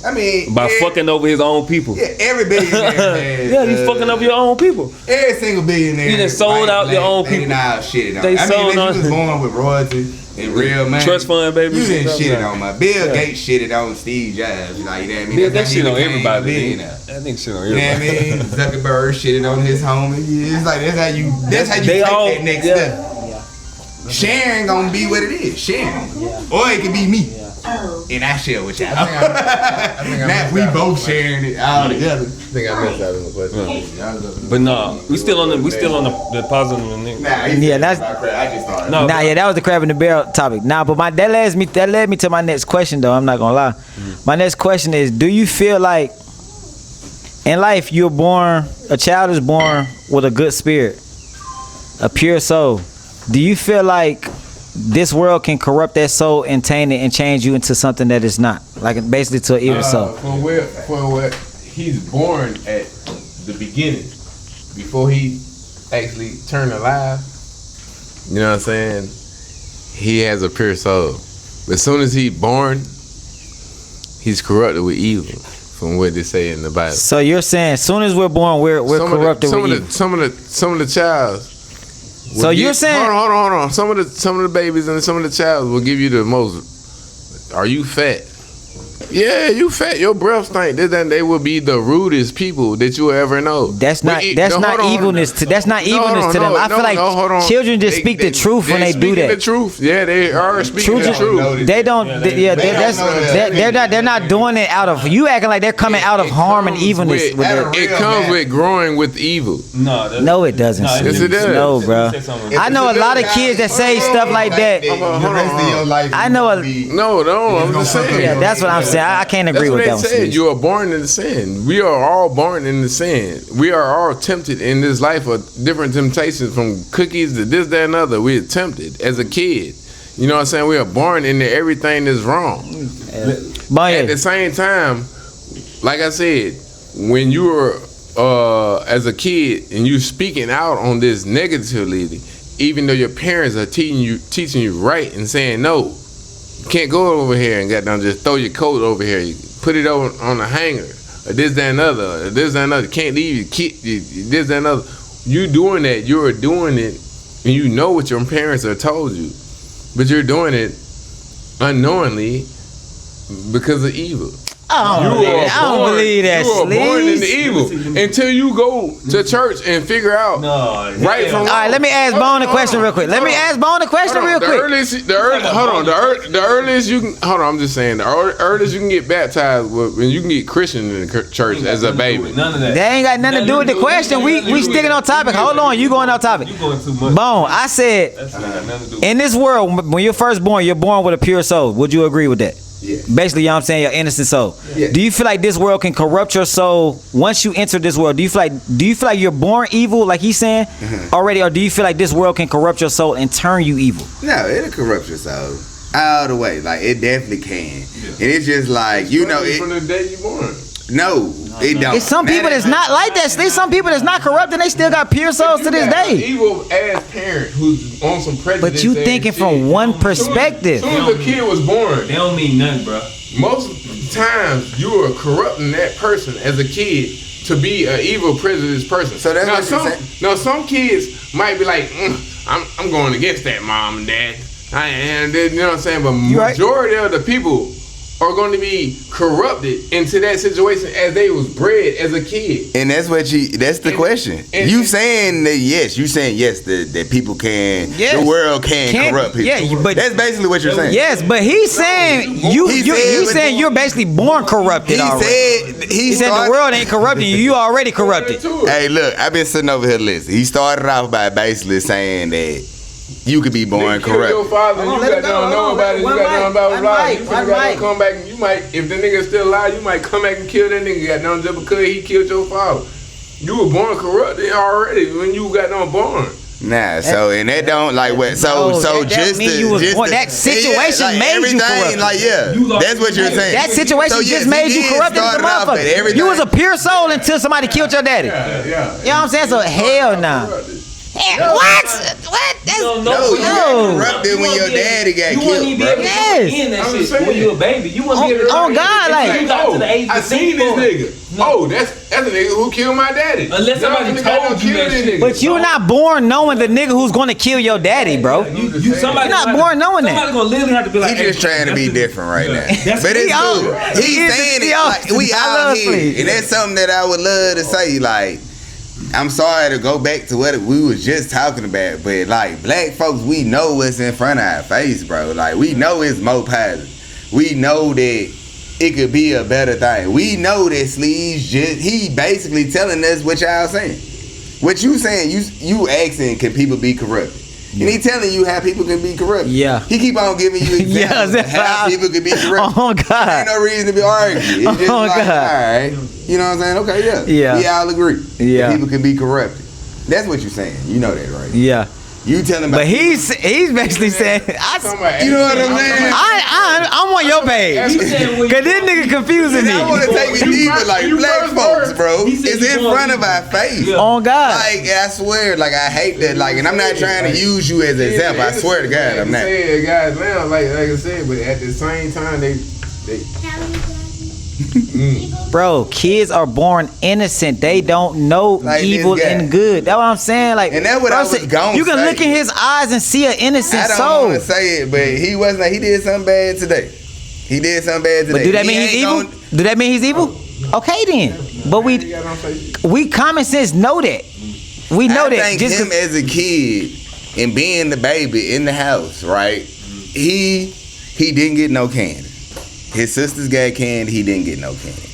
I mean, By fucking over his own people. Yeah, every billionaire has, Yeah, you fucking over your own people. Every single billionaire. You done sold out your own people. Shit on. They I sold mean, on- you was born with royalty and real money. Trust fund, baby. You didn't shit Yeah. on my. Bill Yeah. Gates shitted on Steve Jobs. Like, you know what I mean? Yeah, That's that how he shit on became a everybody. billionaire. That nigga shit on You know what I everybody. mean? Zuckerberg shitted on his homie. Yeah, it's like that's how you They take all- that next yeah. step. Sharing gonna be what it is. Sharing. Or it could be me. And I share with y'all. I think I Now missed we out both on the sharing it all together. I think I missed out on the question. But no, we still on the positive nigga. Nah, Yeah, that's- I just thought. No. Nah, yeah, that was the crab in the barrel topic. Nah, but that led me to my next question though. I'm not gonna lie. My next question is: do you feel like in life a child is born with a good spirit, a pure soul? Do you feel like this world can corrupt that soul and taint it and change you into something that is not, like basically to an evil soul? For what he's born at the beginning, before he actually turn alive, you know what I'm saying? He has a pure soul. But as soon as he's born, he's corrupted with evil, from what they say in the Bible. So you're saying, as soon as we're born, we're corrupted with evil. Some of the child. So you're saying, hold on. Some of the babies and some of the child will give you the most. Are you fat? Yeah, you fat. Your breath stink. They will be the rudest people that you will ever know. That's not evilness to them. I feel like children just speak the truth when they do that. The truth. Yeah, they are speaking the truth. They don't. They're not doing it out of. You acting like they're coming out of harm and evilness. It comes with growing with evil. No, it doesn't. Yes, it does. No, bro. I know a lot of kids that say stuff like that. I know. I'm just saying. Yeah, that's what I'm saying. I can't agree with that one. You are born in the sin. We are all born in the sin. We are all tempted in this life of different temptations, from cookies to this, that, and other. We are tempted as a kid. You know what I'm saying? We are born into everything that's wrong. At the same time, like I said, when you were as a kid and you speaking out on this negatively, even though your parents are teaching you right and saying no. You can't go over here and just throw your coat over here. You put it over on the hanger, or this, that, and other, or this, that, and other. Can't leave your kid, this, that, and other. You doing that, you're doing it, and you know what your parents have told you, but you're doing it unknowingly because of evil. I don't believe that. You are born into evil until you go to church and figure out right from wrong. All right, let me ask Bone a question real quick. The earliest you can. Hold on, I'm just saying. The earliest you can get baptized when you can get Christian in the church as a baby. None of that. That ain't got nothing to do with the question. We sticking on topic. Hold on, you going off topic. You going too much. Bone, I said, in this world, when you're first born, you're born with a pure soul. Would you agree with that? Yeah. Basically, you know what I'm saying, your innocent soul. Yeah. Do you feel like this world can corrupt your soul once you enter this world? Do you feel like you're born evil, like he's saying already, or do you feel like this world can corrupt your soul and turn you evil? No, it'll corrupt your soul all the way. Like, it definitely can. And it's just like, from the day you born. No, it don't. It's some people that's not like that. There's some people that's not corrupt and they still got pure souls to this day. Evil ass parent who's on some prejudice. But you thinking from one perspective. As soon as the kid was born, They don't mean nothing, bro. most times you are corrupting that person as a kid to be an evil, prejudiced person. So that's what you're saying? Now some kids might be like, I'm going against that, mom and dad. You know what I'm saying? But majority of the people are going to be corrupted into that situation as they was bred as a kid. And that's that's the question. You saying yes that people can, the world can corrupt people. Yeah, but that's basically what you're saying. Yes, but he's saying he's saying you're basically born corrupted already. He said the world ain't corrupting you. You already corrupted. Hey, look, I've been sitting over here listening. He started off by basically saying that you could be born corrupt. Your father, you got to know about it. You got to know about life. You got to come back and you might, if the nigga still alive, you might come back and kill that nigga. Got done just because he killed your father. You were born corrupted already when you got done born. Nah, so and that don't like what? That situation made you corrupt. That's what you're saying. That situation just made you corrupt as a motherfucker. You was a pure soul until somebody killed your daddy. Yeah. You know what I'm saying? So hell nah. What? That's, you got corrupted when your daddy got killed, bro. Yes. When you a baby, you want to be on God, like, you got to the age I seen this nigga. No. That's a nigga who killed my daddy. Unless somebody told you that shit. But you're not born knowing the nigga who's gonna kill your daddy, bro. You're not born knowing that. Somebody gonna literally have to be like, he just trying to be different right now. But it's cool. cool. He's saying it like we out here, and that's something that I would love to say. Like, I'm sorry to go back to what we was just talking about, but like black folks, we know what's in front of our face, bro. Like, we know it's more positive. We know that it could be a better thing. We know that Sleez he basically telling us what y'all saying. What you saying, you asking, can people be corrupted? Yeah. And he telling you how people can be corrupted. Yeah. He keep on giving you examples of how people can be corrupted. Oh, God. There ain't no reason to be arguing. It's just all right. You know what I'm saying? Okay, yeah. We all agree. Yeah. That people can be corrupted. That's what you're saying. You know that, right? Yeah. You telling about. But he's basically saying, You know what I'm saying? I'm on your page. Cause this nigga confusing me. I want to take it deeper, like black folks, bro. It's in front of our face. On God. Like I swear, like I hate that. Like, and I'm not trying to use you as an example. I swear to God, I'm not. Guys, now, like I said, but at the same time, they Bro, kids are born innocent. They don't know Like evil this guy. and good. That's what I'm saying. Like, And that's what bro, I was saying, gonna you can say. look in his eyes and see an innocent I don't soul. want to say it, but he wasn't. He did something bad today. He did something bad today. But do that He mean he's ain't evil? gonna- Do that mean he's evil? Okay then. But we common sense know that. We know I that. think Just him as a kid and being the baby in the house, right? He didn't get no candy. His sisters got candy. He didn't get no candy.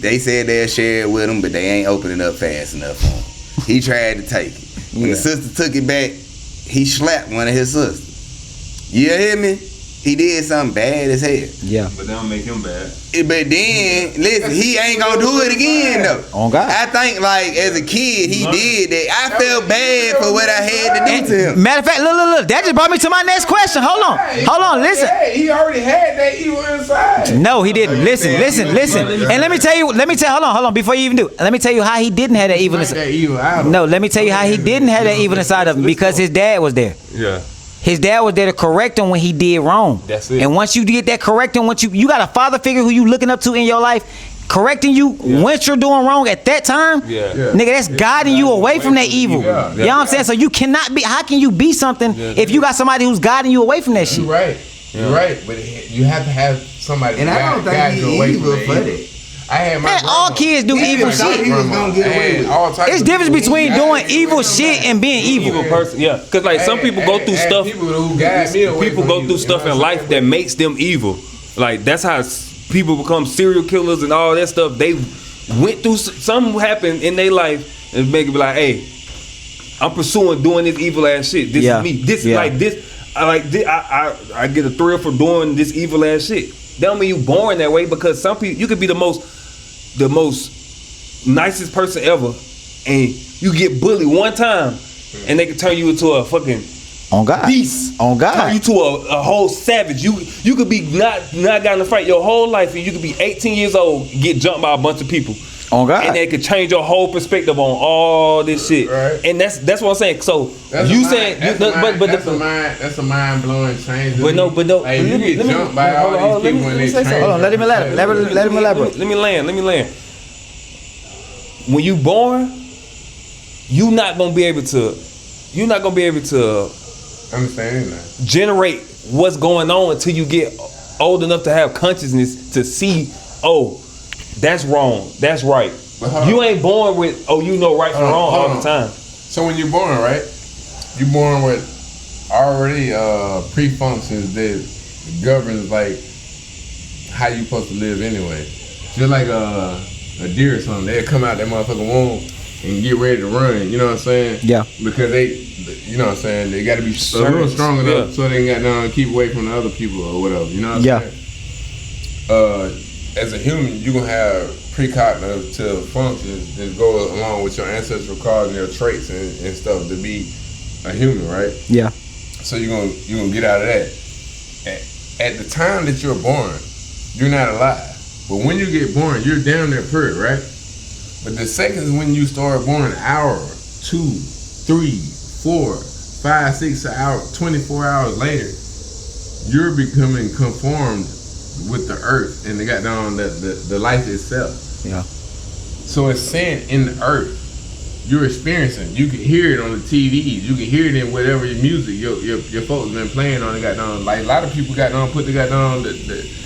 They said they'll share it with him, but they ain't opening up fast enough for him. He tried to take it. When the sister took it back, he slapped one of his sisters. You hear me? He did something bad as hell. yeah. But that don't make him bad. But then, listen, he ain't gonna do it again though. On God. I think like as a kid, he did that. I felt bad for what I had to do to him. Matter of fact, look. That just brought me to my next question. Hold on. Listen. He already had that evil inside. No, he didn't. Listen. And let me tell you, hold on, before you even do. Let me tell you how he didn't have that evil inside. No, let me tell you how he didn't have that evil inside of him, because his dad was there. Yeah. His dad was there to correct him when he did wrong. That's it. And once you get that correcting, once you got a father figure who you looking up to in your life, correcting you once you're doing wrong at that time, nigga, that's guiding you away from that evil. You know what I'm saying? So you cannot be. How can you be something if you got somebody who's guiding you away from that shit? You're right. You're right. But you have to have somebody. And I don't think he's evil for that. I had my Man, all kids do evil shit. He was gonna get away with it. It's difference between doing evil shit and being evil. Person, yeah. Cause like some people go through stuff. People go through stuff in life that makes them evil. Like that's how people become serial killers and all that stuff. They went through something happened in their life and make it be like, hey, I'm pursuing doing this evil ass shit. This is me. This like this. I get a thrill for doing this evil ass shit. That don't mean you born that way, because some people, you could be the most nicest person ever, and you get bullied one time, and they can turn you into a fucking On God. beast. On God. Turn you to a whole savage. You could be not got in a fight your whole life, and you could be 18 years old, get jumped by a bunch of people. On God. And they could change your whole perspective on all this shit. Right. And that's what I'm saying. So That's you a saying mind, that's a mind blowing change. But no. Like, you get jumped by all these people when they change. Hold on, let him elaborate. Let him elaborate. Let me land. When you born, you're not gonna be able to Understand that. generate what's going on until you get old enough to have consciousness to see, oh, that's wrong, that's right. You ain't born with, oh, you know right from wrong all the time. So when you're born, right? You're born with already pre-functions that governs like how you supposed to live anyway. Just like a deer or something, they'll come out that motherfucking womb and get ready to run. You know what I'm saying? Yeah. Because you know what I'm saying, they got to be a little strong enough so they ain't got to keep away from the other people or whatever. You know what I'm saying? As a human, you're gonna have precognitive functions that go along with your ancestral cause and your traits and stuff to be a human, right? Yeah. So you're gonna get out of that. At the time that you're born, you're not alive. But when you get born, you're down there period, right? But the seconds when you start born, an hour, 2, 3, 4, 5, 6 hours, 24 hours later, you're becoming conformed with the earth and they got down the life itself. Yeah. So it's saying in the earth, you're experiencing. You can hear it on the TVs. You can hear it in whatever your music your folks been playing on. It got down. Like a lot of people got down, put they got down the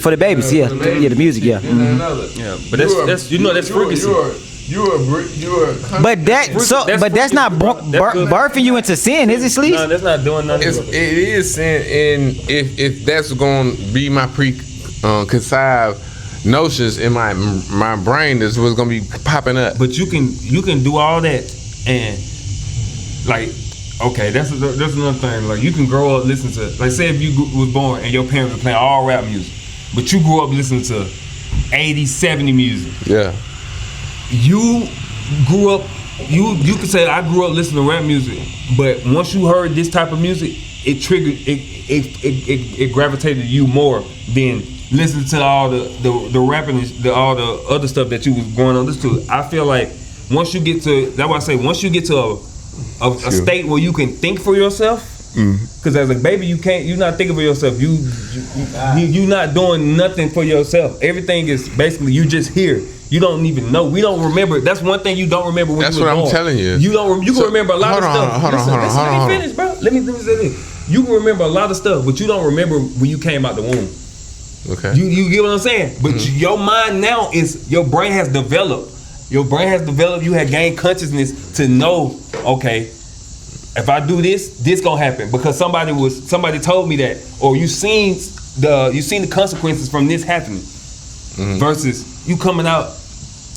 for the babies, the music, yeah. Mm-hmm. Yeah, but that's freaky. But that's not birthing you into sin, is it, Sleez? No, that's not doing nothing. It is sin, and if that's going to be my conceived notions in my brain, that's what's going to be popping up. But you can do all that and like, okay, that's another thing. Like you can grow up listening to, like, say if you was born and your parents were playing all rap music, but you grew up listening to 80s, 70s music. Yeah. You grew up you could say I grew up listening to rap music, but once you heard this type of music, it triggered it gravitated you more than listening to all the rapping and all the other stuff that you was going on listen to. I feel like once you get to that's why I say once you get to a state where you can think for yourself. Because as a baby, you're not thinking for yourself. You not doing nothing for yourself. Everything is basically you just here. You don't even know. We don't remember. That's one thing you don't remember when That's you was what born. I'm telling you. You don't. You can remember a lot of stuff. Hold on. Let me finish, bro. Let me say this. You can remember a lot of stuff, but you don't remember when you came out the womb. Okay. You get what I'm saying? But your mind now is your brain has developed. Your brain has developed. You have gained consciousness to know. Okay. If I do this gonna happen because somebody told me that, or you seen the consequences from this happening, versus you coming out.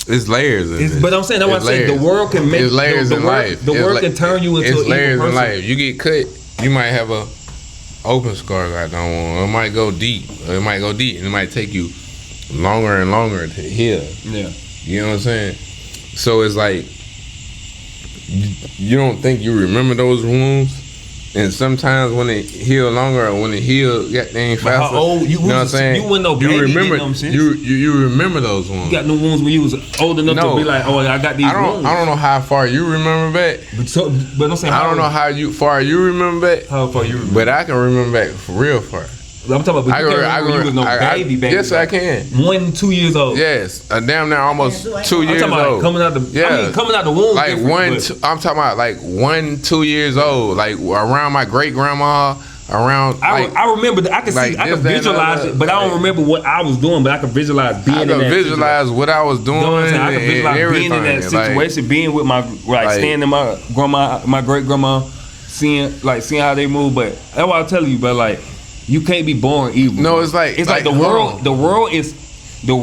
It's layers. But I'm saying that's why I say the world can make it's layers in life. The world can turn you into it's an layers evil in person. life. You get cut, you might have a open scar right now. It might go deep. It might go deep, and it might take you longer and longer to heal. Yeah. You know what I'm saying? So it's like. You don't think you remember those wounds, and sometimes when it heal longer or when it heal, goddamn faster. How old you know what I'm saying? You wasn't no baby. You remember them shits. you remember those wounds. You got no wounds when you was old enough to be like, oh, I got these wounds. I don't know how far you remember back. But I'm saying I don't know how far you remember back. How far you remember? But I can remember back for real far. I'm talking about. But you can't remember when you was no baby. Yes, I can. 1, 2 years old. Yes, damn near almost 2 years I'm talking about old. coming out the. I mean, coming out the womb. Like I'm talking about like 1, 2 years old. Like around my great grandma. Around. I remember. I can see. I can visualize it, but I don't remember what I was doing. But I can visualize being. I can visualize what I was doing. I can visualize being in that situation, being with my standing in my grandma, my great grandma, seeing how they move. But that's what I'm telling you. But like. You can't be born evil. No, it's like the world. The world will. The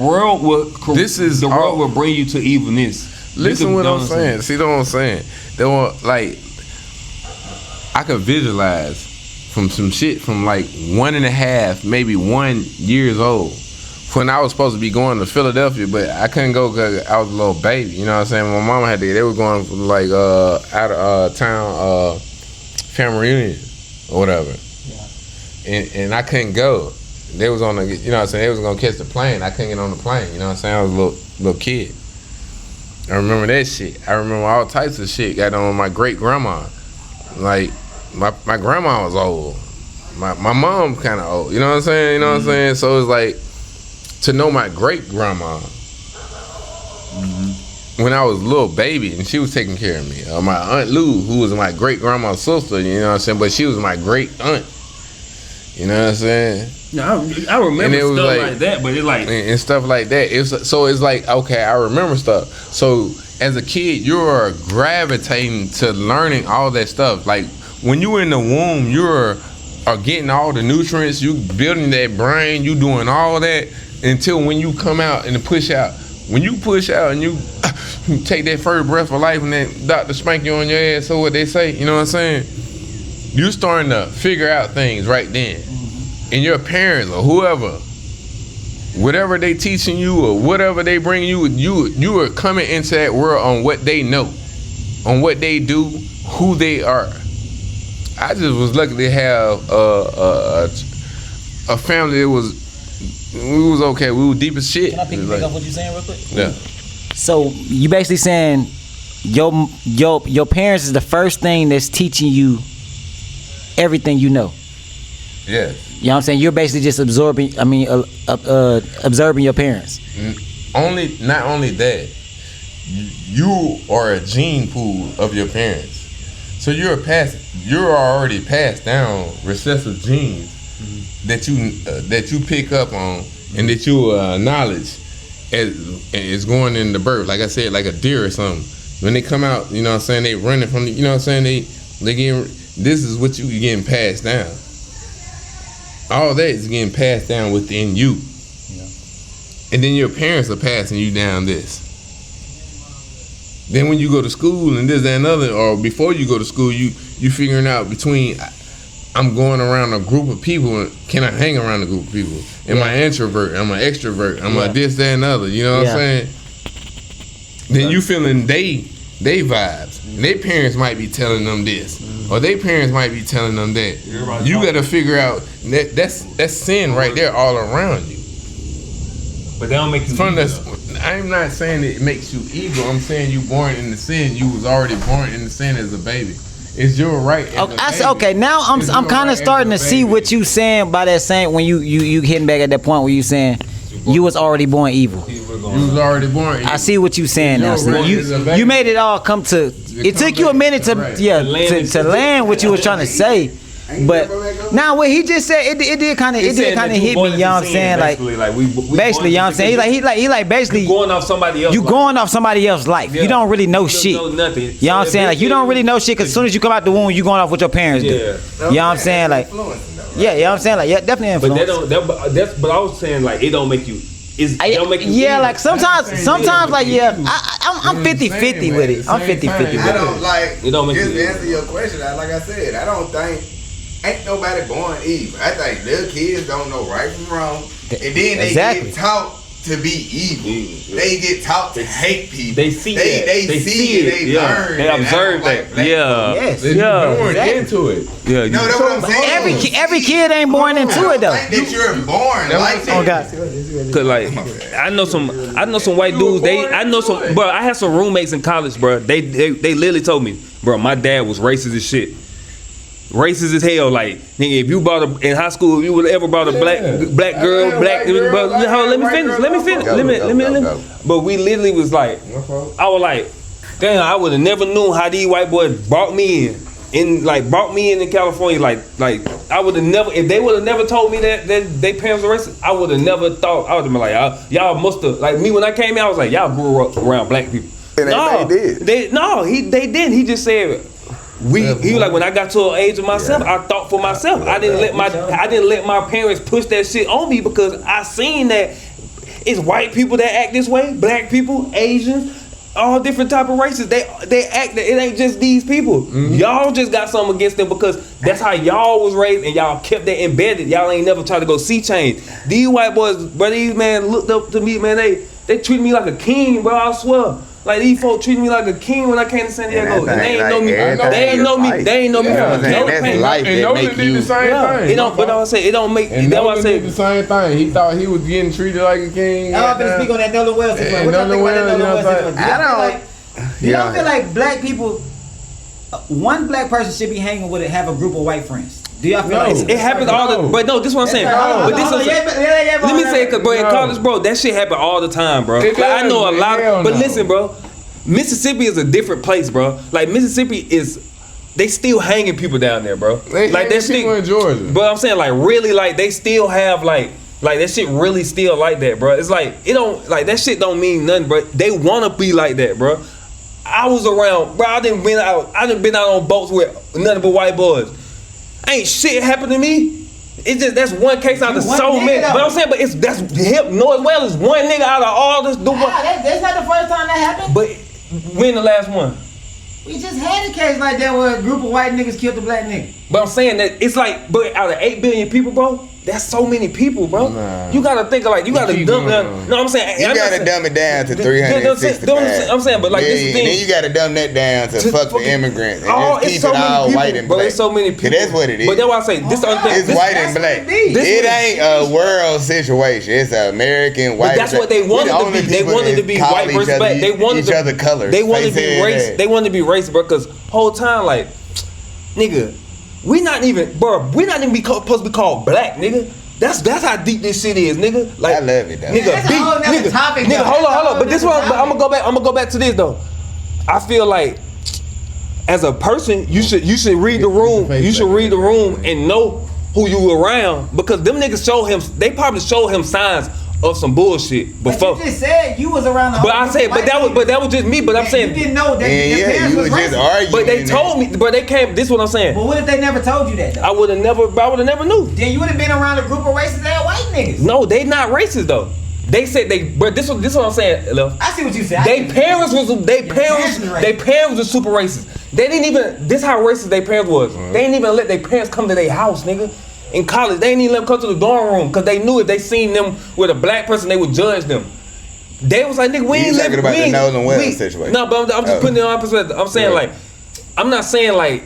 world will bring you to evilness. Listen what I'm saying. See what I'm saying? They want like I could visualize from some shit from like 1.5, maybe 1 years old when I was supposed to be going to Philadelphia, but I couldn't go because I was a little baby. You know what I'm saying? My mama had to. They were going like out of town family reunion or whatever. And I couldn't go. They was on the, you know what I'm saying, they was gonna catch the plane. I couldn't get on the plane, you know what I'm saying? I was a little kid. I remember that shit. I remember all types of shit got on my great grandma. Like my grandma was old. My mom kinda old, you know what I'm saying? You know what I'm saying? So it's like to know my great grandma when I was a little baby and she was taking care of me. My Aunt Lou, who was my great grandma's sister, you know what I'm saying? But she was my great aunt. You know what I'm saying? Yeah, I remember stuff like that, but it's like and stuff like that. It's like okay, I remember stuff. So as a kid, you're gravitating to learning all that stuff. Like when you in the womb, you're getting all the nutrients. You building that brain. You doing all that until when you come out and push out. When you push out and you take that first breath of life and that doctor spank you on your ass. So what they say, you know what I'm saying? You starting to figure out things right then. And your parents or whoever, whatever they teaching you or whatever they bring you are coming into that world on what they know, on what they do, who they are. I just was lucky to have a family that we was okay. We were deep as shit. Can I pick up what you're saying real quick? Yeah. So you basically saying your parents is the first thing that's teaching you everything you know. Yeah. You know what I'm saying? You're basically just observing your parents. Not only that, you are a gene pool of your parents. So you're already passed down recessive genes that you pick up on and that you acknowledge as going into birth. Like I said, like a deer or something. When they come out, you know what I'm saying, they running from the, you know what I'm saying, they getting, this is what you getting passed down. All that is getting passed down within you. Yeah. And then your parents are passing you down this. Then when you go to school and this, that, and other, or before you go to school, you figuring out between, I'm going around a group of people, can I hang around a group of people? Am I introvert? Am I extrovert? Am I this, that, and other? You know what I'm saying? Then you feeling they they vibes. And their parents might be telling them this. Or their parents might be telling them that. You gotta figure out that's sin right there all around you. But they don't make you I'm not saying it makes you evil. I'm saying you born in the sin. You was already born in the sin as a baby. It's your right. Okay, now I'm kind of starting to see what you saying by that saying when you hitting back at that point where you saying you was already born evil. You was already born evil. I see what you saying now. You made it all come to. It took you a minute to land what you was trying to say. But now what he just said, it did kind of hit me. You know what I'm saying? Basically, you know what I'm saying? He like basically you going off somebody else. You going off somebody else's life. You don't really know shit. Know nothing. You know what I'm saying? Like you don't really know shit because as soon as you come out the womb, you going off what your parents do. You know what I'm saying? Like you know what I'm saying? Like definitely influence. But I was saying like it don't make you. It don't make you evil. Like sometimes like I'm 50-50 with it. I'm 50-50 with it. I don't like. It don't make just you to answer your question. Like I said, I don't think. Ain't nobody born evil. I think little kids don't know right from wrong. And then they get taught to be evil. They get taught to hate people. They see it. They see it. They learn. They observe that. Yes. You're born into it. Yeah. No, that's what I'm saying. Every kid ain't born into it though. I think that you're born like that. Oh God. Cause like I know some white dudes. Bro. I had some roommates in college, bro. They literally told me, bro, my dad was racist as shit. Racist as hell, like nigga. If you in high school, if you would ever brought a black girl, let me finish. But we literally was like, I was like, damn, I would have never known how these white boys brought me in California. Like I would have never, if they would have never told me that they parents were racist, I would have never thought. I would have been like, y'all must have, like me when I came here, I was like, y'all grew up around black people. No, they didn't. He just said. He was like, when I got to an age of myself, I thought for myself. I didn't let my parents push that shit on me because I seen that it's white people that act this way, black people, Asians, all different type of races. They act. It ain't just these people. Mm-hmm. Y'all just got something against them because that's how y'all was raised and y'all kept that embedded. Y'all ain't never tried to go see change. These white boys, bro, these man looked up to me, man. They treated me like a king, bro. I swear. Like these folks treated me like a king when I came to San Diego. And they ain't know me. They ain't know me. They ain't know me from a can of paint. And Nolan did the same thing. It don't. But I say it don't make. And Nolan did the same thing. He thought he was getting treated like a king. I'm gonna speak on that Nolan Wells situation. What y'all think about that Nolan Wells situation? You don't feel like black people. One black person should be hanging with have a group of white friends. Do y'all feel like it happens all the? But no, this is what I'm saying. But this is. Let me say, cause bro, in college, bro, that shit happen all the time, bro. Like, I know a lot. But listen, bro, Mississippi is a different place, bro. Like Mississippi is. They still hanging people down there, bro. Like that shit in Georgia. But I'm saying, like, really, like they still have like that shit really still like that, bro. It's like it don't like that shit don't mean nothing, bro. They wanna be like that, bro. I was around, bro. I done been out on boats with nothing but white boys. Ain't shit happened to me. It's just that's one case out of so many. But I'm saying, that's him. No, as well as one nigga out of all this. That's not the first time that happened. But when the last one? We just had a case like that where a group of white niggas killed a black nigga. But I'm saying that it's like, but out of 8 billion people, bro, that's so many people, bro. Nah. You gotta think of like, you gotta dumb down. No, I'm saying you gotta dumb it down to 365. I'm saying, but like this is the thing. Then you gotta dumb that down to fuck the immigrants and just keep so it all people, white and bro, black. It's so many people. That's what it is. But that's why I say this. It's white and black. It ain't a world situation. It's an American white. But that's what they wanted to be. They wanted to be white versus black. They wanted each other colors. They wanted to be race. They wanted to be race, bro. Because whole time, like, nigga, we not even supposed to be called black, nigga. That's how deep this shit is, nigga. Like, I love it, though. Nigga, hold on. But this one, I'm gonna go back to this though. I feel like as a person, you should read the room. You should read the room and know who you around because them niggas show him. They probably showed him signs of some bullshit before. But you just said you was around the whole. But I said, but that was just me. But I'm saying you didn't know that your parents was just arguing. But they told me. But they came. This is what I'm saying. But what if they never told you that though? I would have never knew. Then you would have been around a group of racist ass white niggas. No, they not racist though. They said they. But this is what I'm saying. Lil. I see what you said. They parents was super racist. They didn't even. This how racist their parents was. They didn't even let their parents come to their house, nigga. In college, they didn't even let them come to the dorm room because they knew if they seen them with a black person, they would judge them. They was like, nigga, we You ain't talking living. about We the ain't, Nolan Wells we- situation. No, but I'm just putting it on perspective. I'm saying like, I'm not saying like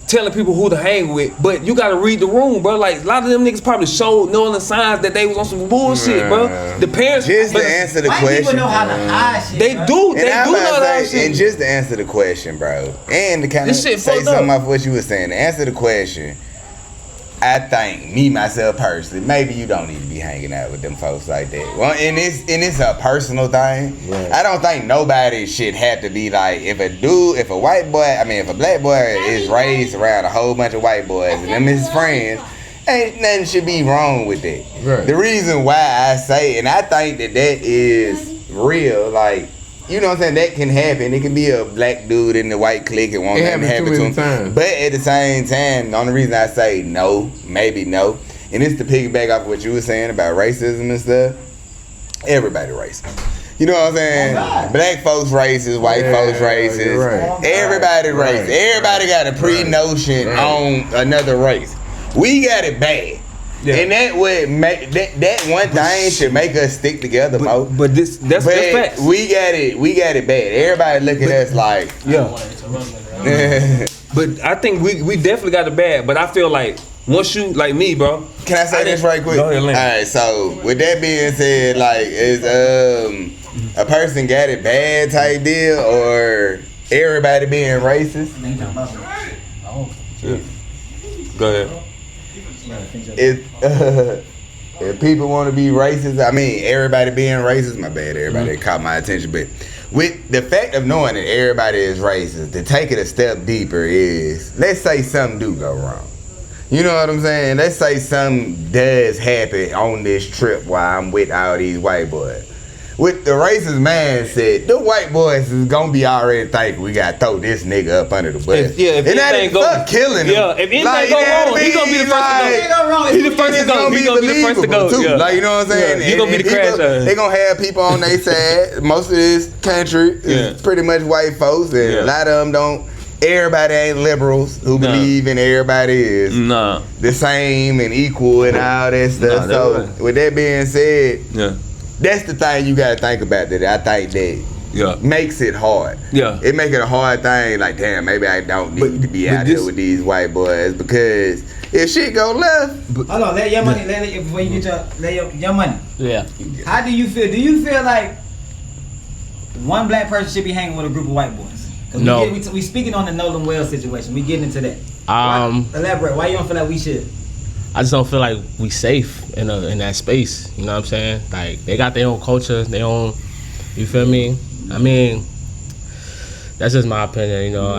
telling people who to hang with, but you gotta read the room, bro. Like a lot of them niggas probably showed knowing the signs that they was on some bullshit, bro. The parents Just but to answer the White people question. know how to hide shit. they bro. do, And they I'm do know about to that say, and shit. just to answer the question, bro, and to kind of This shit say fucked something up. off what you were saying, to answer the question, I think, me, myself, personally, maybe you don't need to be hanging out with them folks like that. Well, and it's a personal thing. Right. I don't think nobody should have to be like, if a black boy is raised around a whole bunch of white boys and them his friends, ain't nothing should be wrong with that. Right. The reason why I say, and I think that is real, like, you know what I'm saying, that can happen. It can be a black dude in the white clique and won't It let happens happen too to many him. times. But at the same time, the only reason I say no, maybe no, and it's to piggyback off what you were saying about racism and stuff. Everybody racist. You know what I'm saying? Black folks racist, white folks racist. you're right. Everybody Right. racist. Everybody got a pre-notion Right. on another race. We got it bad. Yeah. And that would make that one thing should make us stick together, Mo. But that's But facts. we got it bad. Everybody look at us like, Yeah. But I think we definitely got it bad. But I feel like once you like me, bro. Can I say this right quick? Go ahead, Lynn. Alright, so with that being said, like, is a person got it bad type deal, or everybody being racist? Go ahead. If people want to be racist, I mean, everybody being racist, my bad, everybody caught my attention, but with the fact of knowing that everybody is racist, to take it a step deeper is, let's say something do go wrong. You know what I'm saying? Let's say something does happen on this trip while I'm with all these white boys. With the racist mindset, the white boys is gonna be already thinking we gotta throw this nigga up under the bus. If and that anything is go, fuck killing him. Yeah, if anything Like, go you know what wrong, I he gonna be the mean? first to Anything go. go wrong, He the first to It's go. gonna He gonna be the first to believable, go. too. Yeah. Like, you know what I'm saying? Yeah, he gonna be the crash out. They gonna have people on their side. Most of this country is pretty much white folks, and Yeah. a lot of them don't. Everybody ain't liberals who Nah. believe in everybody is Nah. the same and equal and all that stuff. Nah, So that's right. with that being said, Yeah. that's the thing you gotta think about, that I think that Yeah. makes it hard. Yeah. It make it a hard thing, like, damn, maybe I don't need to be but out here this- with these white boys, because if shit go left, Hold on, let your money. Before you get your money. Yeah. How do you feel? Do you feel like one black person should be hanging with a group of white boys? 'Cause No. we speaking on the Nolan Wells situation. We getting into that. Elaborate. Why you don't feel like we should? I just don't feel like we safe in that space. You know what I'm saying? Like, they got their own culture, their own. You feel me? I mean, that's just my opinion. You know,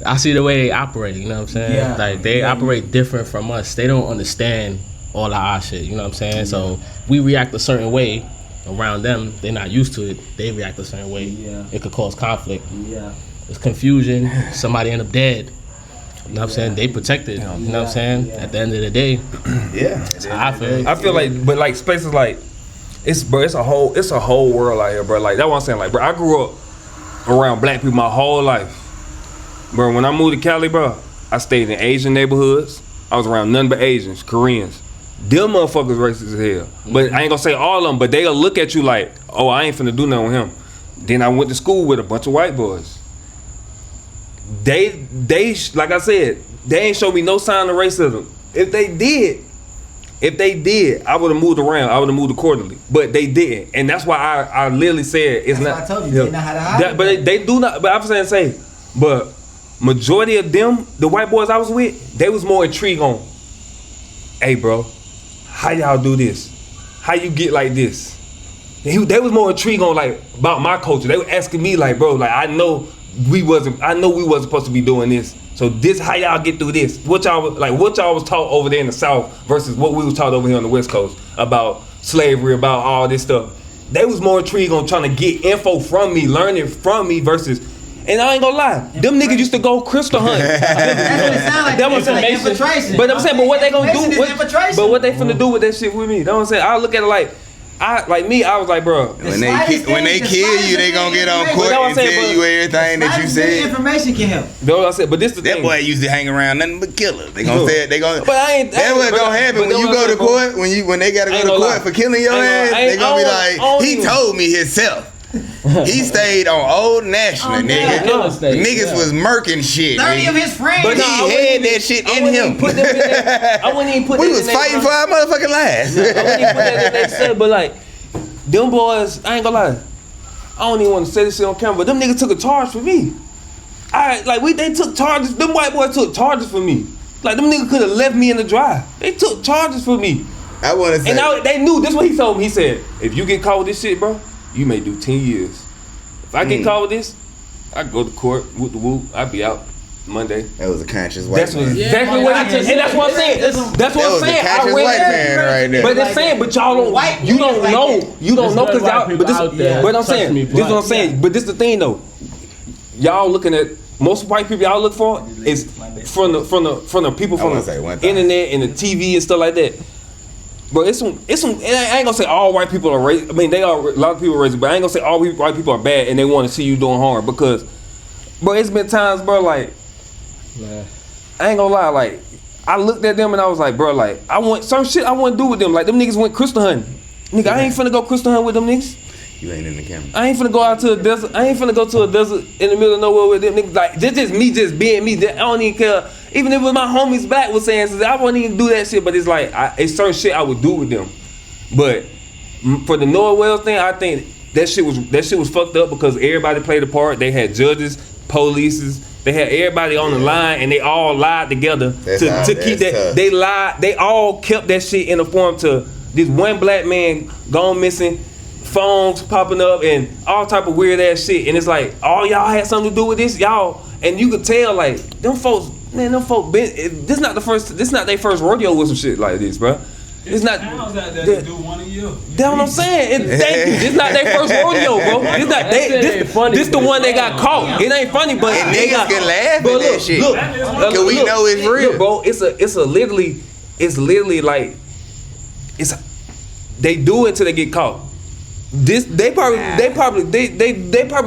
I see the way they operate. You know what I'm saying? Yeah. Like, they operate different from us. They don't understand all of our shit. You know what I'm saying? So we react a certain way around them. They're not used to it. They react a certain way. Yeah. It could cause conflict. Yeah. It's confusion. Somebody end up dead. You know what I'm saying? They protected. You know what I'm saying? At the end of the day, yeah. that's how I feel. I feel like, but like spaces like, it's a whole world out here, bro. Like that's what I'm saying. Like, bro, I grew up around black people my whole life, bro. When I moved to Cali, bro, I stayed in Asian neighborhoods. I was around none but Asians, Koreans. Them motherfuckers racist as hell. But I ain't gonna say all of them, but they'll look at you like, oh, I ain't finna do nothing with him. Then I went to school with a bunch of white boys. They like I said, they ain't show me no sign of racism. If they did, I would have moved around. I would have moved accordingly. But they didn't, and that's why I literally said it's That's not. why I told you, they know how to hide it. But they do not. But I'm saying, but majority of them, the white boys I was with, they was more intrigued on, hey, bro, how y'all do this? How you get like this? They was more intrigued on like about my culture. They were asking me like, bro, like I know we wasn't supposed to be doing this. So this how y'all get through this? What y'all was taught over there in the South versus what we was taught over here on the West Coast about slavery, about all this stuff. They was more intrigued on trying to get info from me, learning from me versus. And I ain't gonna lie, them niggas used to go crystal hunt. That's what it sound like. That was It's like information. infiltration. But I'm saying, but what they gonna do? Information is infiltration. But what they finna do with that shit with me? You know what I'm saying? I look at it like, I was like, bro. When they kill you, they gonna get on court and tell you everything that you said. Information can help. That's what I said. But this the thing. That boy used to hang around nothing but killers. They gonna say it. They gonna. But That's what's gonna happen when you go to court. When they gotta go to court for killing your ass, they gonna be like, he told me himself. He stayed on Old National, nigga. Niggas was murking shit. 30 of his friends. But he had that shit in him. I wouldn't even put that. We was fighting for our motherfucking lives. I wouldn't even put that in that set, but like, them boys, I ain't gonna lie. I don't even want to say this shit on camera, but them niggas took a charge for me. They took charges. Them white boys took charges for me. Like, them niggas could have left me in the dry. They took charges for me. I want to say. And they knew. This is what he told me. He said, if you get caught with this shit, bro, you may do 10 years. If I get caught with this, I go to court, whoop the whoop, I be out Monday. That was a conscious white man. Exactly what I just, and that's what I'm saying. That's what I'm saying. That was a conscious white man right there. But they're saying, but y'all don't, you don't know because y'all, but I'm saying, this is what I'm saying. But this the thing though, y'all looking at, most white people y'all look for is from the people from the internet and the TV and stuff like that. But it's some. I ain't gonna say all white people are racist. I mean, they are, a lot of people are racist, but I ain't gonna say all white people are bad and they want to see you doing harm because, bro, it's been times, bro, like, I ain't gonna lie, like, I looked at them and I was like, bro, like, I want some shit I want to do with them. Like, them niggas went crystal hunting. Nigga, I ain't finna go crystal hunting with them niggas. You ain't in the camera. I ain't finna go out to a desert. I ain't finna go to a desert in the middle of nowhere with them niggas. Like, this just me just being me. I don't even care. Even if it was my homies back was saying, I wouldn't even do that shit. But it's like, it's certain shit I would do with them. But for the Noah Wells thing, I think that shit was fucked up because everybody played a part. They had judges, polices. They had everybody on the line, and they all lied together to keep that. Tough. They lied. They all kept that shit in the form to this one black man gone missing, phones popping up, and all type of weird ass shit. And it's like, all y'all had something to do with this, y'all. And you could tell, like, them folks been. This not their first rodeo with some shit like this, bro. It's not. How's that to do one of you? That's what I'm saying. Thank you. This not their first rodeo, bro. It's not. This the one they got caught. It ain't funny, but and they niggas can laugh at that shit. Cause we know it's real, look, bro. It's literally like they do it until they get caught. They probably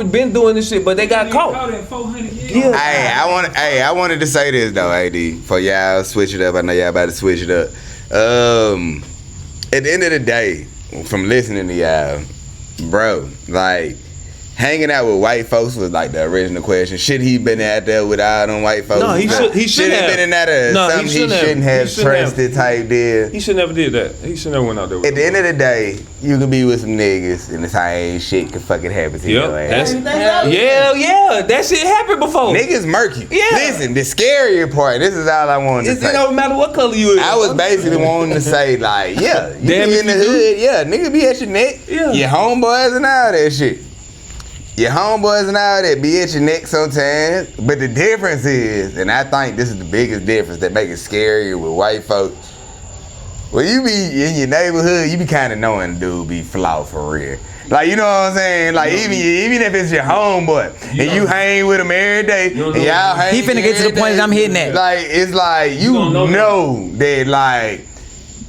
been doing this shit, but they got caught. Yeah. Hey, I wanted to say this though, AD, for y'all switch it up. I know y'all about to switch it up. At the end of the day, from listening to y'all, bro, like, hanging out with white folks was like the original question. Should he been out there with all them white folks? No, he should have been in that something he shouldn't have trusted type deal. He should never did that. He should never went out there with At the end of the day, you can be with some niggas and the same shit can fucking happen to your ass. Yeah, that shit happened before. Niggas murky. Yeah. Listen, the scarier part, this is all I wanted to say. It don't matter what color you is. I was basically wanting to say, like, yeah, you be in the hood, yeah, niggas be at your neck. Yeah. Your homeboys and all that shit. Your homeboys and all that be at your neck sometimes, but the difference is, and I think this is the biggest difference that make it scarier with white folks. When you be in your neighborhood, you be kind of knowing dude be flawed for real. Like, you know what I'm saying? Like, even if it's your homeboy and you hang with him every day, and y'all hang. He finna get to the point that I'm hitting that. Like, it's like you know that, like,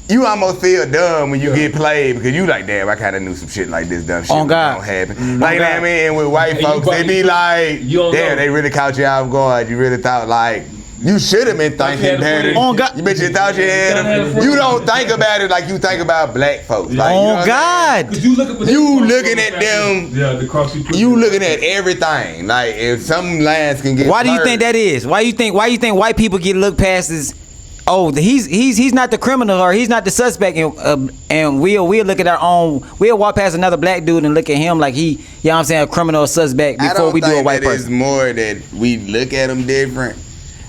you almost feel dumb when you get played because you like, damn, I kind of knew some shit like this dumb shit don't happen. Like, you know what I mean? And with white folks, they be like, damn, they really caught you off guard. You really thought, like, you should have been thinking better. On God. You bet you thought you had him. You don't think about it like you think about black folks. Like, on God. You looking at them. Yeah, the cross you looking at everything. Like, if some lines can get Why do you blurred. think that is? Why you think white people get looked past as, oh, he's not the criminal or he's not the suspect, and we'll look at our own. We'll walk past another black dude and look at him like he, you know what I'm saying, a criminal or suspect before we do a white person. It's more that we look at them different.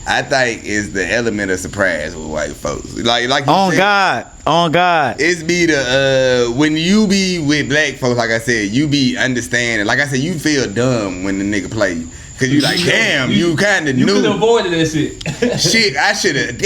I think it's the element of surprise with white folks. Like you said, on God. It's be the when you be with black folks, like I said, you be understanding. Like I said, you feel dumb when the nigga play you. Cause you like, damn, you kind of knew. You could have avoided that shit. Shit, I should have.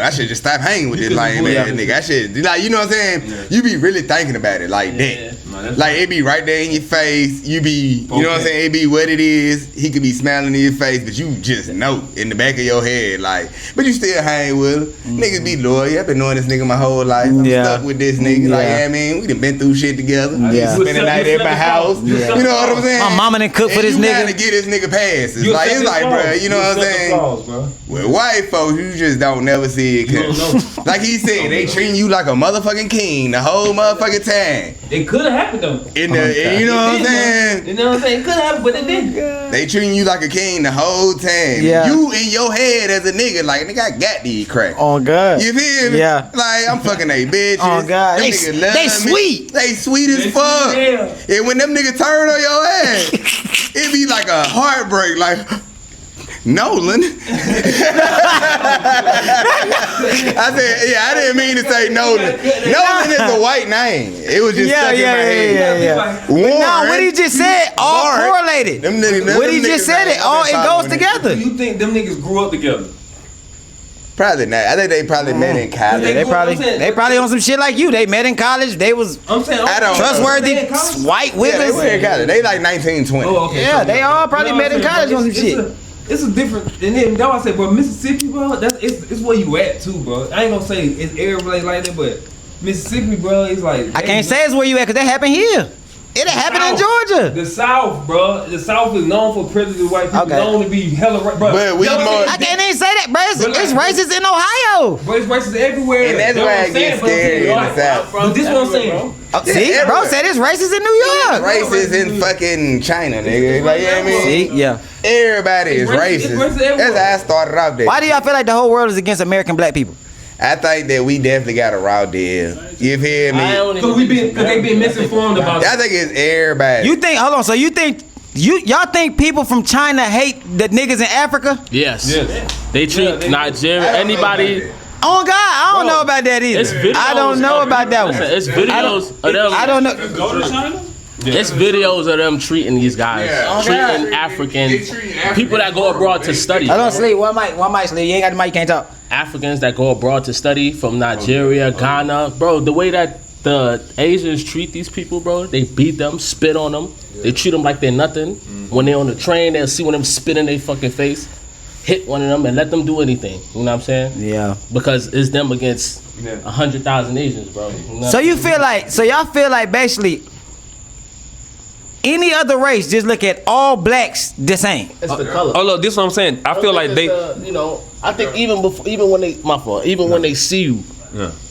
I should just stop hanging with this lame ass nigga. I should, like, you know what I'm saying? Yeah. You be really thinking about it like that. Like it be right there in your face. You be, you know what I'm saying? It be what it is. He could be smiling in your face, but you just know in the back of your head, like, but you still hang with him. Niggas be loyal. I've been knowing this nigga my whole life. I'm stuck with this nigga. Like, I mean, we done been through shit together. Spend the night at my house. You know what I'm saying? My mama done cook for this nigga. You to get this nigga passes. Like, it's like, bro, you know what I'm saying? With white folks, you just don't never see it. Like he said, they treating you like a motherfucking king the whole motherfucking time. It could have happened though. You know what I'm saying? You know what I'm saying? It could have happened, but it didn't. They treating you like a king the whole time. Yeah. You in your head as a nigga, like, nigga, I got these cracks. Oh God. You feel me? Yeah. Like, I'm fucking they bitches. Oh God. Them They niggas love me. sweet. They sweet as fuck. And when them niggas turn on your ass, it be like a heartbreak. Like, Nolan. I said, I didn't mean to say Nolan. Nolan is a white name. It was just stuck in my head. Warren. No, what he just said, all correlated. What he just said, it goes together. Do you think them niggas grew up together? Probably not. I think they probably met in college. They probably on some shit like you. They met in college. They was trustworthy, white Yeah, they with were in college. They like 19, 20. Oh, okay. Yeah, they all probably met in college on some shit. It's a different, and then that's why I say, bro, Mississippi, bro, it's where you at too, bro. I ain't gonna say it's everybody like that, but Mississippi, bro, it's like I can't say it's where you at because that happened here. It happened in Georgia. The South, bro. The South is known for prejudice white people. Known to be hella right, bro. But we more. I can't even say that, bro. It's racist in Ohio. Bro, it's racist everywhere. And that's why it gets scary in the South. But this what I'm saying. See, bro said it's racist in New York. Racist in fucking China, nigga. Like, you know what I mean? See, yeah. Everybody is It's racist. racist everywhere. That's how I started off there. Why do y'all feel like the whole world is against American black people? I think that we definitely got a raw deal. You feel me? Because they been misinformed about it. I think it's everybody. You think? Hold on. So you think? Y'all think people from China hate the niggas in Africa? Yes. They treat Nigeria, anybody. Oh God, I don't know about that either. I don't know about that one. It's videos of them. I don't know. Go to China? It's videos of them treating these guys, treating Africans, people that go abroad to study. I don't sleep. One mic sleep. You ain't got the mic. You can't talk. Africans that go abroad to study from Nigeria, Ghana, bro. The way that the Asians treat these people, bro, they beat them, spit on them. They treat them like they're nothing. When they're on the train, they'll see one of them spit in their fucking face, hit one of them, and let them do anything. You know what I'm saying? Yeah. Because it's them against 100,000 Asians, bro. You know So you feel like? So y'all feel like basically any other race just look at all blacks the same? it's the color. Oh look, this is what I'm saying. I feel like they, you know, I think even when they see you,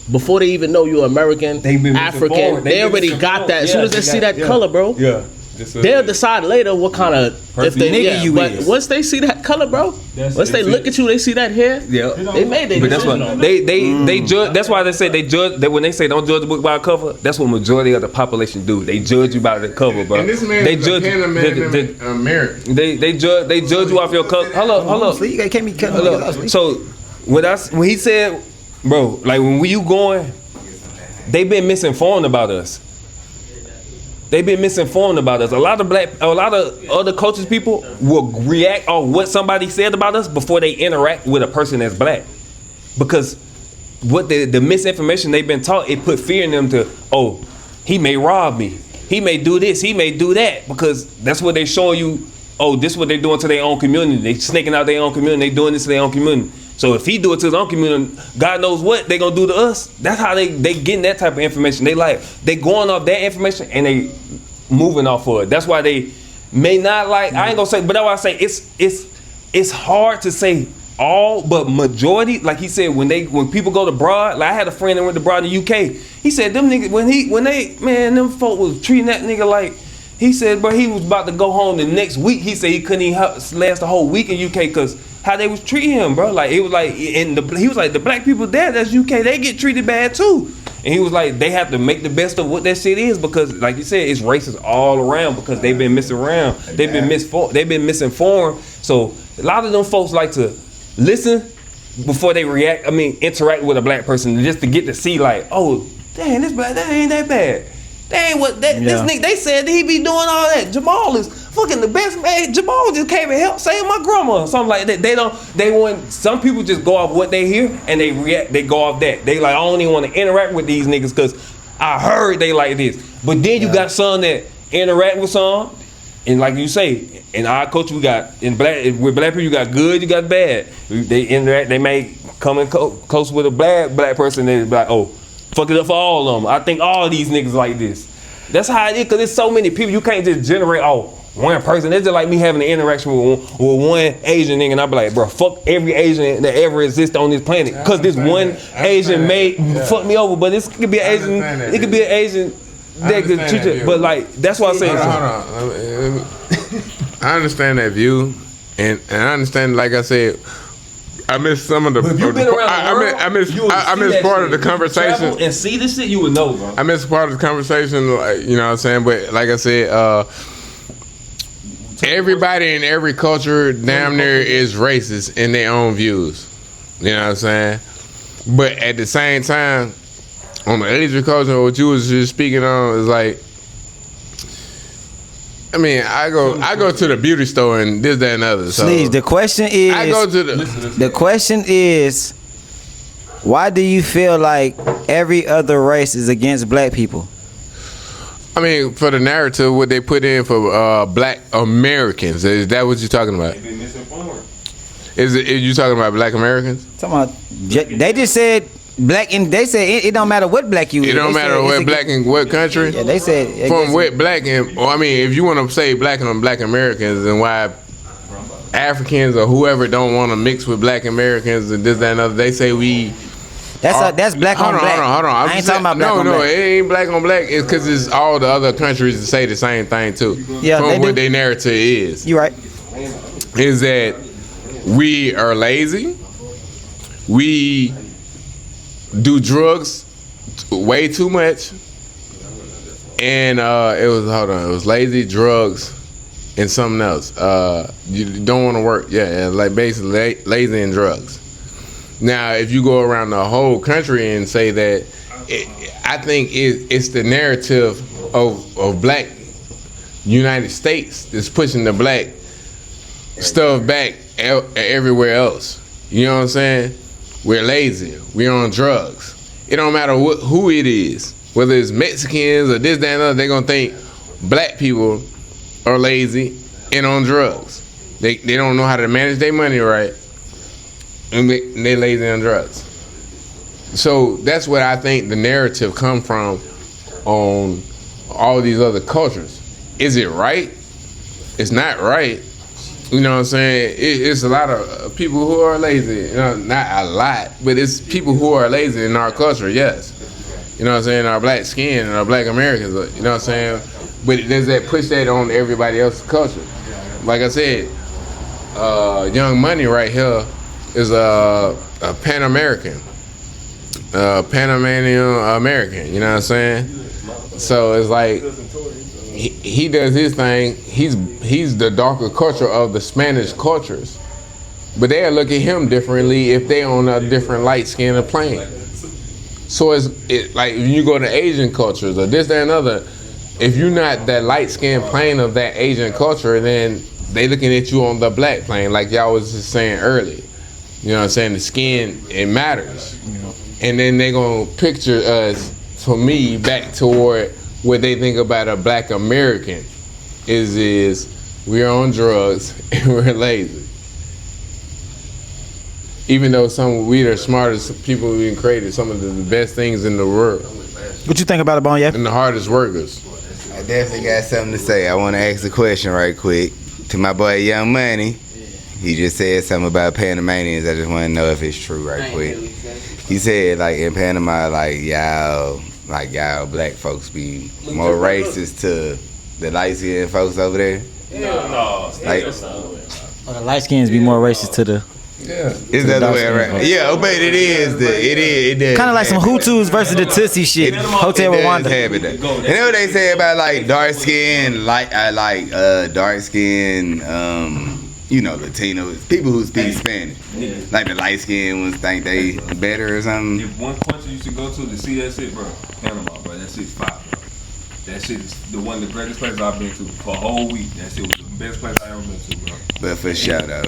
before they even know you're American, They been African, misinformed. they They been already got misinformed. that. As soon as they see that color, bro, they'll decide later what kind of nigga you but is. once they see that color, bro, once they look at you, they see that hair. Yeah. They made their But that's decision what on it. they judge. That's why they say they judge. That when they say don't judge a book by a cover, that's what majority of the population do. They judge you by the cover, bro. And this man they is judge a Panamanian American. They judge you off your color. Hold up. Sleep. You can't be cutting Hold niggas up. off. So when he said, bro, like when you going, they been misinformed about us. They've been misinformed about us. A lot of other cultures people will react on what somebody said about us before they interact with a person that's black, because what the misinformation they've been taught, it put fear in them to, oh, he may rob me, he may do this, he may do that, because that's what they showing you. Oh, this is what they doing to their own community. They snaking out their own community. They doing this to their own community. So if he do it to his own community, God knows what they gonna do to us. That's how they getting that type of information. They going off that information and they moving off of it. That's why they may not like. I ain't gonna say, but that's why I say it's hard to say all, but majority. Like he said, when people go to abroad, like I had a friend that went to abroad in the UK. He said them niggas them folk was treating that nigga like. He said, bro, he was about to go home the next week. He said he couldn't even last the whole week in UK because how they was treating him, bro. Like it was like, he was like, the black people there, that's UK, they get treated bad too. And he was like, they have to make the best of what that shit is, because, like you said, it's racist all around because they've been missing around. They've been misinformed. So a lot of them folks like to listen before they interact with a black person, just to get to see like, oh, dang, this black, that ain't that bad. This nigga, they said that he be doing all that. Jamal is fucking the best man. Jamal just came and helped save my grandma or something like that. Some people just go off what they hear and they react, they go off that. They like, I don't even want to interact with these niggas because I heard they like this. But then you got some that interact with some, and like you say, in our culture we got with black people you got good, you got bad. They interact, they may come in close with a black person, and they be like, oh, fuck it up for all of them. I think all these niggas like this. That's how it is, cause there's so many people. You can't just generate one person. It's just like me having an interaction with one Asian nigga, and I be like, bro, fuck every Asian that ever exists on this planet, cause this one Asian may fuck me over. But this could be an Asian. It could be an Asian that could treat you. But like, that's why I say. Hold on. I understand that view, and I understand. Like I said, I missed some of the. If you've been around the world, I missed part of the conversation. Travel and see this shit, you would know, bro. I missed part of the conversation. Like, you know what I'm saying? But like I said, everybody in every culture damn near is racist in their own views. You know what I'm saying? But at the same time, on the Asian culture, what you was just speaking on is like, I mean, I go to the beauty store and this, that, and other. So Sleez, the question is, I go to the question is, why do you feel like every other race is against black people? I mean, for the narrative, what they put in for black Americans, is that what you're talking about? They misinformed. Is you talking about black Americans? They just said black, and they said it don't matter what black you is. It don't matter what black in what country? Yeah, they said from what black and, or I mean, if you want to say black and black Americans, then why Africans or whoever don't want to mix with black Americans and this, that, and other, they say we. That's black on black. Hold on. I ain't talking about black on black. No, it ain't black on black. It's because it's all the other countries that say the same thing too. Yeah, from they what do. their narrative is. You right. Is that we are lazy. We do drugs way too much. And it was lazy, drugs, and something else. You don't want to work. Yeah, like basically lazy and drugs. Now, if you go around the whole country and say that, I think it's the narrative of black United States that's pushing the black stuff back everywhere else. You know what I'm saying? We're lazy. We're on drugs. It don't matter who it is, whether it's Mexicans or this, that, and other, they're going to think black people are lazy and on drugs. They don't know how to manage their money right. And they lazy on drugs. So that's what I think the narrative come from on all these other cultures. Is it right? It's not right. You know what I'm saying? It's a lot of people who are lazy. You know, not a lot, but it's people who are lazy in our culture, yes. You know what I'm saying? Our black skin and our black Americans, you know what I'm saying? But does that push that on everybody else's culture? Like I said, Young Money right here is a Pan-American, Panamanian American, you know what I'm saying? So it's like, he does his thing, he's the darker culture of the Spanish cultures, but they'll look at him differently if they on a different light skin of plane. So it's like, if you go to Asian cultures or this, that, and other, if you're not that light skin plane of that Asian culture, then they looking at you on the black plane, like y'all was just saying earlier. You know what I'm saying? The skin, it matters. And then they gonna picture us, for me, back toward what they think about a black American is we're on drugs and we're lazy. Even though we the smartest people we've created, some of the best things in the world. What you think about it, Bon? Yeah. And the hardest workers. I definitely got something to say. I want to ask a question right quick to my boy Young Money. He just said something about Panamanians. I just want to know if it's true right quick. He said, like, in Panama, like y'all black folks be more racist to the light-skinned folks over there. No. Like, The light skins be more racist to the. Yeah. it's the other way around. Yeah, but it is. Kind of like some Hutus versus the Tutsi shit. Hotel Rwanda. You know what they say about like dark skin, dark skin, you know, Latinos, people who speak Spanish. Like the light skinned ones think they better or something. If one country you should go to see that shit, bro, Panama, bro, that shit's fire, bro. That shit is the greatest places I've been to for a whole week. That shit was the best place I ever been to, bro. But for sure though,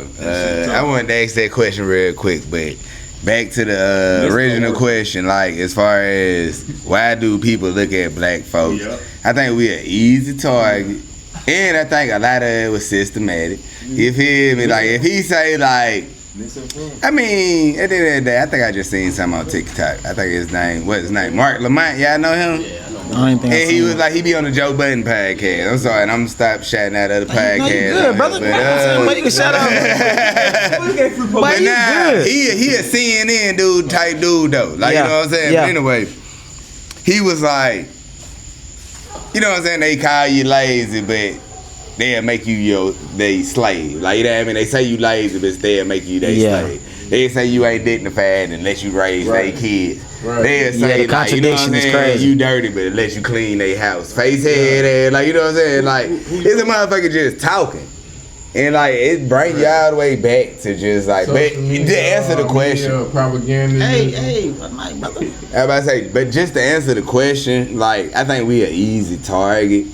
I wanted to ask that question real quick, but back to the original question, like as far as why do people look at black folks? Yep. I think we an easy target, and I think a lot of it was systematic. You feel me? Like if he say like, I mean, at the end of the day, I think I just seen something on TikTok. I think what's his name? Mark Lamont. Y'all know him? Yeah, I know. I ain't think I And he seen was it. like, he be on the Joe Budden podcast. I'm sorry, and I'm gonna stop shouting out other podcasts. No, you good, brother. But you can shout out. But But you nah, good. he a CNN dude type dude though. Like Yeah, you know what I'm saying? yeah. But anyway, he was like, you know what I'm saying? They call you lazy, but they'll make you they slave. Like you know what I mean? They say you lazy, but they'll make you they Yeah. slave. They say you ain't dignified and let you raise their kids. Right. They'll say the like, you know what I'm contradiction is saying? crazy. You dirty, but it lets you clean their house. Face head and like you know what I'm saying? Like it's a motherfucker just talking. And like it bring you all the way back to just like, but to answer the question. Propaganda. Hey, what my brother? I about to say, but just to answer the question, like I think we an easy target,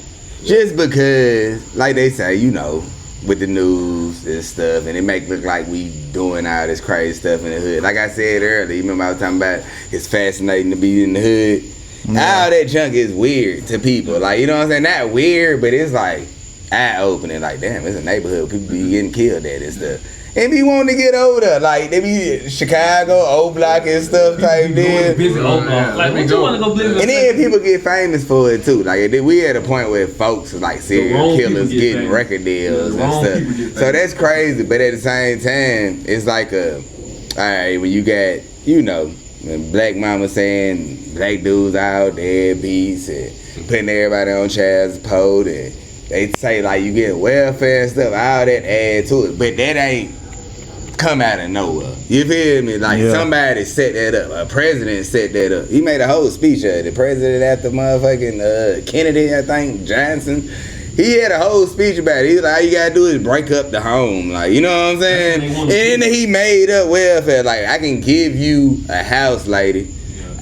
just because, like they say, you know, with the news and stuff, and it make look like we doing all this crazy stuff in the hood. Like I said earlier, you remember I was talking about it's fascinating to be in the hood. All that junk is weird to people, like you know what I'm saying? Not weird, but it's like eye opening. Like damn, it's a neighborhood people be getting killed at and stuff. And be wanting to get older, like they be Chicago, O Block and stuff type deal. Visit Oakland. Like, what you want to go visit? And then people get famous for it too. Like we at a point where folks like serial wrong people killers get getting famous. record deals The and wrong people stuff. get So that's crazy. But at the same time, it's like alright, when you got, you know, when black mama saying black dudes out there beats and putting everybody on child support and they say like you get welfare and stuff, all that add to it. But that ain't come out of nowhere. You feel me? Like somebody set that up. A president set that up. He made a whole speech of it. The president after motherfucking Kennedy, I think, Johnson. He had a whole speech about it. He was like, all you gotta do is break up the home. Like, you know what I'm saying? And then he made up welfare. Like, I can give you a house, lady.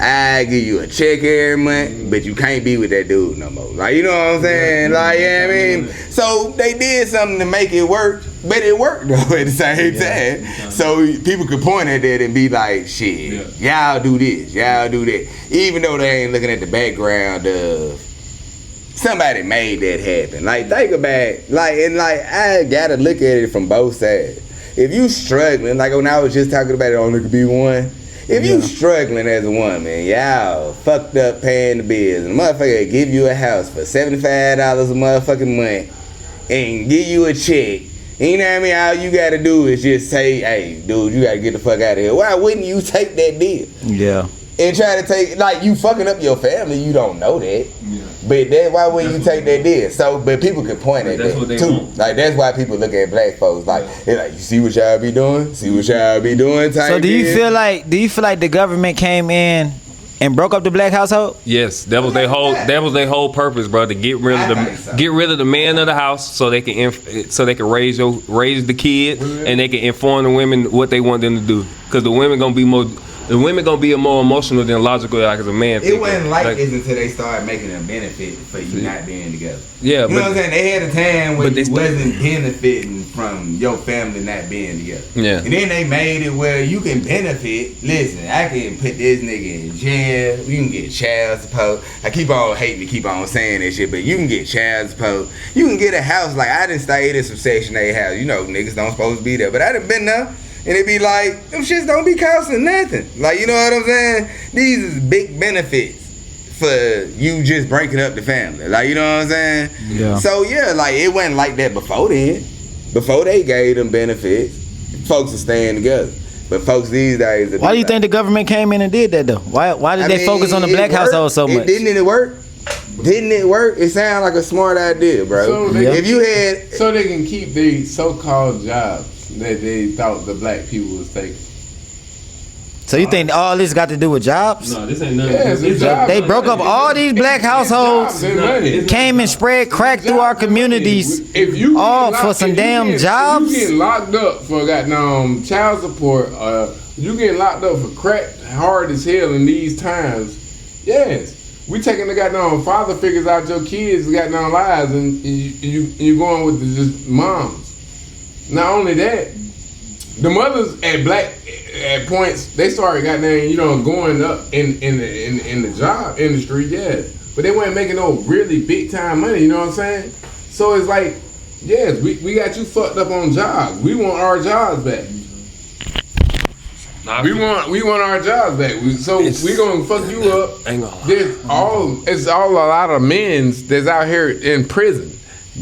I give you a check every month, but you can't be with that dude no more. Like, you know what I'm saying? Like, yeah, I mean, so they did something to make it work, but it worked though at the same time. So people could point at that and be like, shit, y'all do this, y'all do that. Even though they ain't looking at the background of somebody made that happen. Like, think about, like, and like, I gotta look at it from both sides. If you struggling, like when I was just talking about it on Look Be One, if you struggling as a woman, y'all fucked up paying the bills, and the motherfucker give you a house for $75 a motherfucking month and give you a check, and you know what I mean? All you gotta do is just say, hey, dude, you gotta get the fuck out of here. Why wouldn't you take that deal? Yeah. And try to take, like, you fucking up your family, you don't know that. But then why wouldn't you take that deal? So, but people could point at That's that what they too. want. Like, that's why people look at black folks like, they're like, you see what y'all be doing? See what y'all be doing? Type So do you deal. feel like the government came in and broke up the black household? Yes, that was their whole purpose, bro. To get rid of the man of the house, so they can raise the kid, and they can inform the women what they want them to do. Because the women gonna be more emotional than logical, like as a man. It wasn't like this until they started making a benefit for you not being together. Yeah, you know what I'm saying? They had a time where but they you wasn't benefiting from your family not being together. Yeah. And then they made it where you can benefit. Listen, I can put this nigga in jail. You can get child support. I keep on hating to keep on saying that shit, but you can get child support. You can get a house. Like, I done stayed in some Section 8 house. You know, niggas don't supposed to be there, but I done been there. And it be like, them shits don't be costing nothing. Like, you know what I'm saying? These is big benefits for you just breaking up the family. Like, you know what I'm saying? Yeah. So, yeah, like, it wasn't like that before then. Before they gave them benefits, folks are staying together. But folks these days... Why do you think the government came in and did that though? Why did they focus on the black household so much? Didn't it work? Didn't it work? It sounded like a smart idea, bro. So they, if you had... So they can keep their so-called jobs that they thought the black people was taking. So you think all this got to do with jobs? No, this ain't nothing. Yeah, it's a job. They broke up all these black households, Jobs and money. came and spread crack through our communities, If you all get for some damn jobs? If you get locked up for goddamn child support, you get locked up for crack hard as hell in these times. Yes. We taking the goddamn father figures out your kids' goddamn lives, and you going with the just moms. Not only that, The mothers at points, they started goddamn, going up in the job industry, yes. But they weren't making no really big time money, you know what I'm saying? So it's like, yes, we got you fucked up on jobs. We want our jobs back. We want our jobs back. We gonna fuck you up. It's all a lot of men that's out here in prison,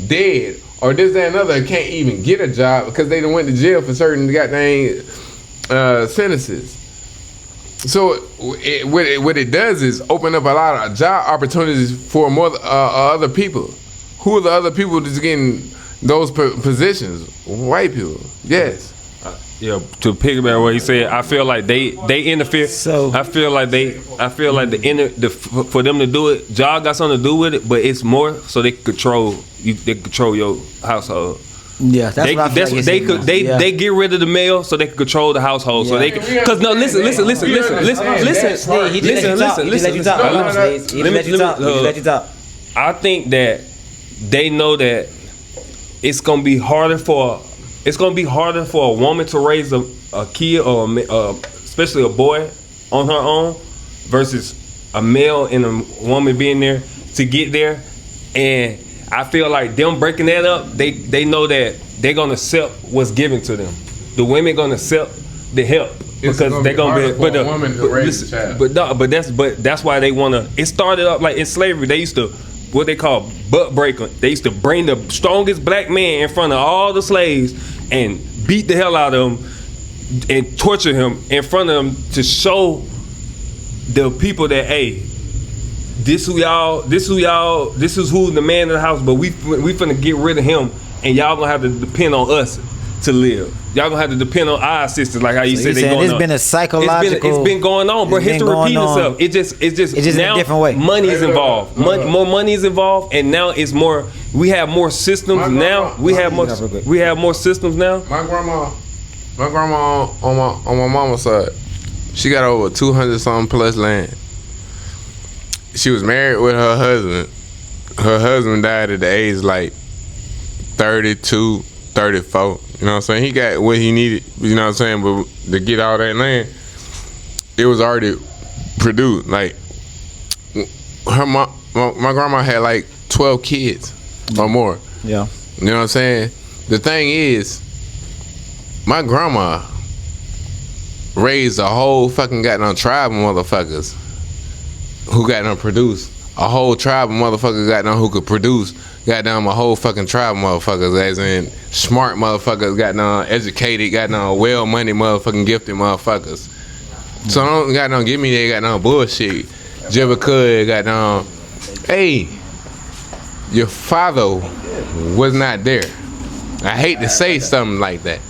dead, or this, that, and other can't even get a job because they done went to jail for certain goddamn sentences. So what it does is open up a lot of job opportunities for more other people. Who are the other people that's getting those positions? White people. Yes. Yeah, to piggyback what he said, I feel like they interfere. So I feel like for them to do it, job got something to do with it, but it's more so they control you. They control your household. Yeah, that's what I feel like they get rid of the male so they can control the household. So they can, because no, listen. He just let you talk. I think that they know that it's gonna be harder for a woman to raise a kid or especially a boy on her own versus a male and a woman being there to get there. And I feel like them breaking that up, they know that they're gonna accept what's given to them. The women gonna accept the help because they're gonna be for a woman to raise a child. But that's why they wanna. It started up like in slavery. They used to what they call butt breaker. They used to bring the strongest black man in front of all the slaves and beat the hell out of him and torture him in front of them to show the people that, hey, this is who the man in the house, but we finna get rid of him and y'all gonna have to depend on us to live. Y'all gonna have to depend on our sisters, like how you said they going on. It's been a psychological. It's been going on, bro. History repeating itself. It's just now in a different way. Money is involved. More money is involved, and now it's more. We have more systems now. We have more systems now. My grandma on my mama's side, she got over 200 something plus land. She was married with her husband. Her husband died at the age like 32, 34. You know what I'm saying? He got what he needed, you know what I'm saying? But to get all that land, it was already produced. Like, my grandma had like 12 kids or more. Yeah. You know what I'm saying? The thing is, my grandma raised a whole fucking goddamn tribe of motherfuckers who goddamn produced. A whole tribe of motherfuckers goddamn who could produce goddamn a whole fucking tribe of motherfuckers, as in smart motherfuckers, goddamn educated, goddamn well money motherfucking gifted motherfuckers. So don't goddamn give me that goddamn bullshit. Just because goddamn, hey, your father was not there. I hate to say something like that.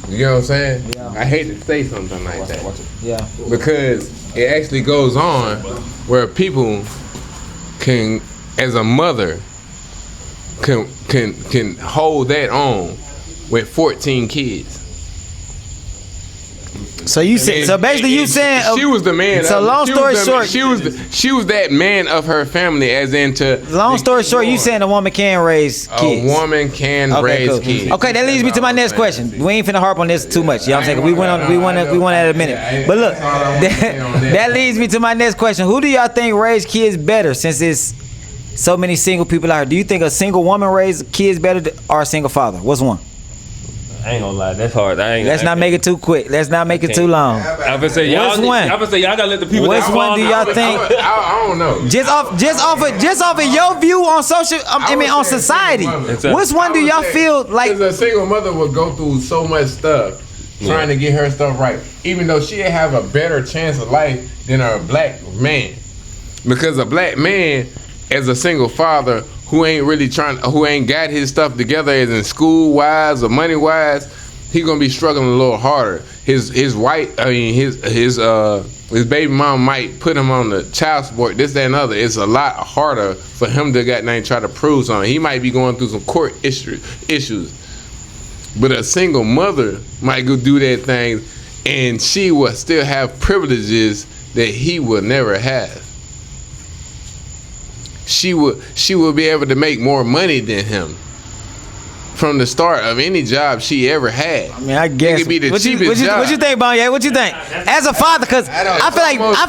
You know what I'm saying? Yeah. I hate to say something like that. Yeah. Because it actually goes on where people can, as a mother, can hold that on with 14 kids. So you said, so basically you saying she was the man. So long story short, she was that man of her family, as into. Long story short, you saying a woman can raise kids. A woman can raise kids. Okay, that leads me to my next question. We ain't finna harp on this too much. You know what I'm saying? We went at a minute. But look, that leads me to my next question. Who do y'all think raise kids better, since it's so many single people out here? Do you think a single woman raise kids better or a single father? What's one? I ain't gonna lie, that's hard. Let's not make it too quick. Let's not make it too long. I'm gonna say y'all. What's one? I'm gonna say y'all gotta let the people. Which one do y'all think? I don't know. Just off of your view on social. On society. Which one do y'all feel like? Because a single mother would go through so much stuff trying to get her stuff right, even though she'd have a better chance of life than a black man. Because a black man, as a single father, who ain't got his stuff together, as in school wise or money wise, he gonna be struggling a little harder. His baby mom might put him on the child support, this, that, and other. It's a lot harder for him to try to prove something. He might be going through some court issues. But a single mother might go do that thing, and she will still have privileges that he will never have. She will be able to make more money than him. from the start of any job she ever had. I mean, I guess. It could be the what you cheapest job. What you think, Bonnie? What you think? As a father, because I feel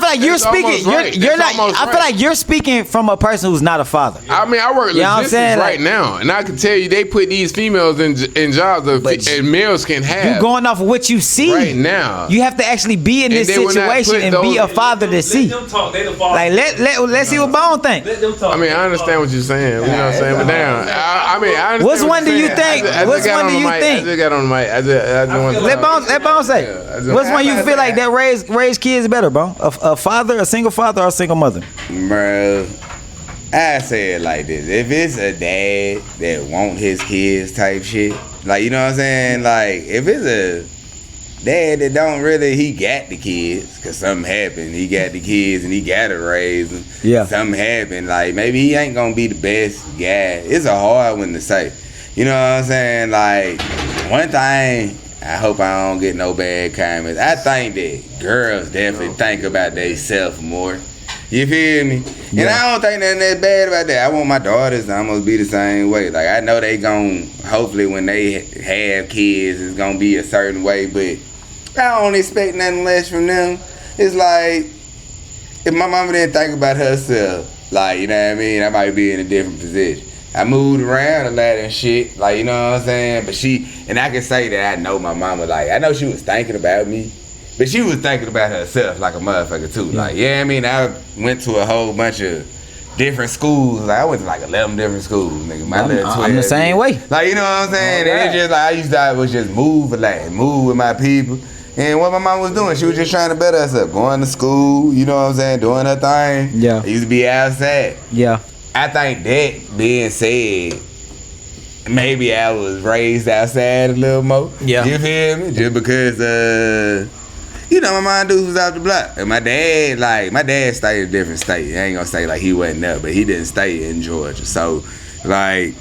like you're it's speaking. almost right. You're It's not. almost I feel right. like you're speaking from a person who's not a father. I mean, I work You know what I'm logistics saying? right Like- now, and I can tell you they put these females in jobs that and males can have. You going off of what you see right now. You have to actually be in this And they will not situation put and be a those- father to see. Let them talk. They the father. Like let's see what Bone think. Let them talk. I mean, I understand what you're saying. You know what I'm saying? But damn, I mean, I understand. Which what one you're do you saying. think? Which one do you I think? just got on the mic. I just want to. Let Bone say. I just- Which one you feel like that raise kids better, Bone? A father, a single father, or a single mother? Bro, I say it like this. If it's a dad that want his kids type shit, like, you know what I'm saying? Like, if it's a dad that don't really, he got the kids, because something happened. He got the kids and he got to raise them. Yeah. Something happened. Like, maybe he ain't going to be the best guy. It's a hard one to say. You know what I'm saying? Like, one thing, I hope I don't get no bad comments. I think that girls definitely think about themselves more. You feel me? And I don't think nothing that bad about that. I want my daughters to almost be the same way. Like, I know they gon', hopefully when they have kids, it's gonna be a certain way, but I don't expect nothing less from them. It's like, if my mama didn't think about herself, like, you know what I mean, I might be in a different position. I moved around a lot and shit, like, you know what I'm saying? But and I can say that I know my mama, like, I know she was thinking about me, but she was thinking about herself like a motherfucker too. Like, yeah, I mean, I went to a whole bunch of different schools. Like, I went to like 11 different schools, nigga. I'm the same way. Like, you know what I'm saying? And it's just like, I was just move a lot, move with my people. And what my mom was doing, she was just trying to better herself, going to school, you know what I'm saying, doing her thing. Yeah. I used to be outside. Yeah. I think that being said, maybe I was raised outside a little more. Yeah. You feel me? Just because, you know, my mom dudes was out the block. And my dad stayed in a different state. I ain't gonna say like he wasn't there, but he didn't stay in Georgia. So, like,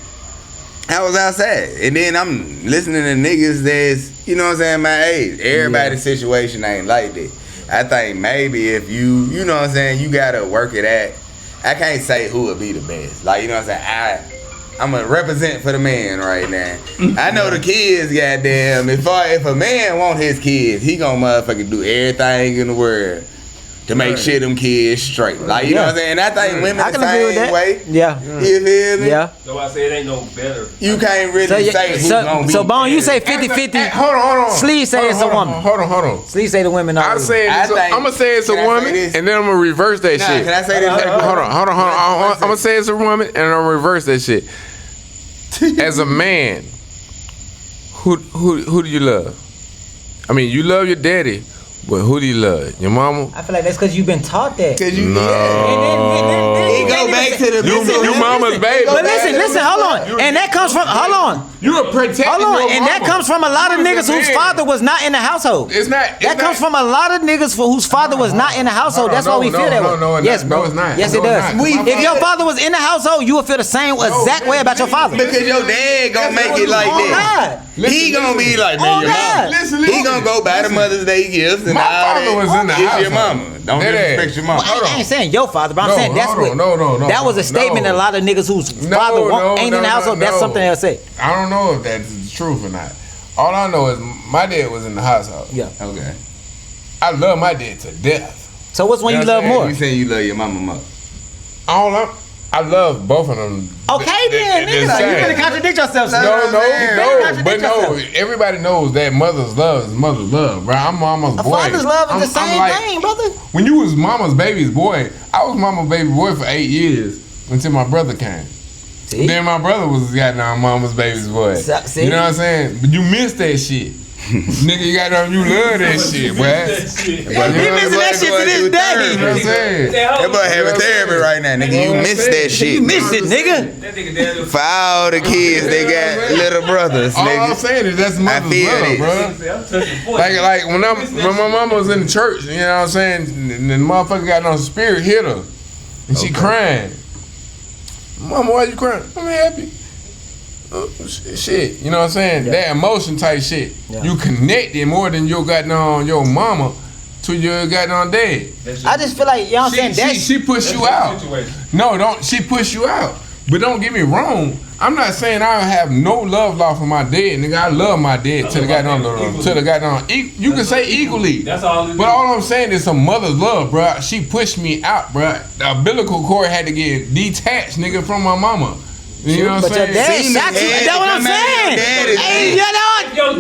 I was outside. And then I'm listening to niggas that's, you know what I'm saying, my age. Everybody's situation ain't like that. I think maybe if you know what I'm saying, you gotta work it out. I can't say who would be the best. Like, you know what I'm saying? I'm gonna represent for the man right now. I know the kids, goddamn. If a man want his kids, he gonna motherfucking do everything in the world to make sure them kids straight. Like, you know what I'm saying? I think women I the can agree with same that. way. Yeah. You feel me? Yeah. So I say it ain't no better. You can't really say who's gonna be. So Bone, you say better. 50-50. Hold on. Sleez say it's a woman. Hold on. Sleez say the women are. I'm saying I think- I'm gonna say it's a can I say woman, this? and then I'm gonna reverse that Nah, shit. can I say this? Hold on. I'm gonna say it's a woman, and I'm gonna reverse that shit. As a man, who do you love? I mean, you love your daddy, but who do you love? Your mama? I feel like that's because you've been taught that. Cause you, No. It go back to the You mama's baby. But listen, hold on. And that comes from, hold on. You are protecting Hold on, your and that mama. comes from a lot of You was a niggas whose man. father was not in the household. It's not. That comes from a lot of niggas whose father was not in the household. Hold on, That's why we no, feel that no, way. no, Yes, no, bro. it's not. Yes, No, it does. it's not. If your father was in the household, you would feel the same exact way about your father. Because your dad gonna make it like Oh, that. God. He gonna be like, Oh, man, your God. mama. Listen, He gonna go buy the Mother's Day gifts and My all father that. was in the It's your household. mama. Don't That disrespect ass. your mama. Hold on. I ain't saying your father, but I'm No, saying that's hold what. on, no, that was a statement no. that a lot of niggas whose No, father no, ain't in the no, household. no, That's no. something they'll say. I don't know if that's the truth or not. All I know is my dad was in the household. Yeah. Okay. I love my dad to death. So which one you You know love what I'm more? You saying you love your mama more? I love both of them. Okay then, They're nigga. the You same. finna contradict yourself. son. No, contradict but no. yourself. Everybody knows that mother's love is mother's love, bro. I'm mama's A boy. father's love is I'm the same like, thing, brother. When you was mama's baby's boy, I was mama's baby boy for 8 years until my brother came. See? Then my brother was goddamn mama's baby's boy. See? You know what I'm saying? But you missed that shit. Nigga, you goddamn, you love that shit, boy. He missing that shit to this You know day. what I'm saying? That boy having therapy right now, nigga. You missed that shit. You missed it, nigga. That nigga damn For all the kids, they got little brothers, All I'm nigga. saying is that's mother's feel love, it. bro. I'm touching 40. Like when my mama was in the church, you know what I'm saying, and the motherfucker got no spirit hit her, and she crying. Mama, why you crying? I'm happy. Shit, you know what I'm saying? That emotion type shit. Yeah. You connected more than your goddamn your mama to your goddamn dad. I just feel like, you know what I'm saying? She pushed you out. No, don't. She pushed you out. But don't get me wrong. I'm not saying I have no love lost for my dad, nigga. I love my dad to the goddamn, you can say equally. That's all. But all I'm saying is some mother's love, bro. She pushed me out, bro. The umbilical cord had to get detached, nigga, from my mama. You know what I'm saying? But your dad shot you. That's what I'm saying. Hey, you know what?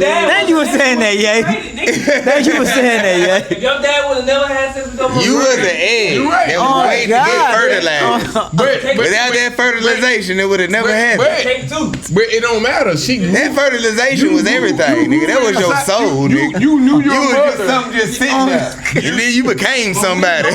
Then you was saying that, yeah. Then you was saying that, yeah. If your dad would have never had sex with your mother, You was the egg. You right. That was waiting to get fertilized. But Without that fertilization, it would have never happened. take two. But it don't matter. That fertilization was everything, nigga. That was your soul, nigga. You knew your You was mother. just something just sitting there. And then you became somebody.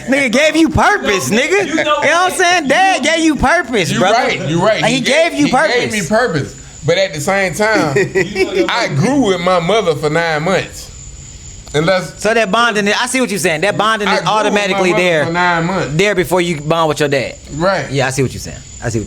Nigga gave you purpose, nigga. You know what I'm saying? Dad gave you purpose, You brother. right. You right. Like, he gave you purpose. He gave me purpose. But at the same time, I grew with my mother for 9 months. Unless So that bonding, I see what you're saying. That bonding I is grew with my automatically mother there. for 9 months. There before you bond with your dad. Right. Yeah, I see what you're saying. That's some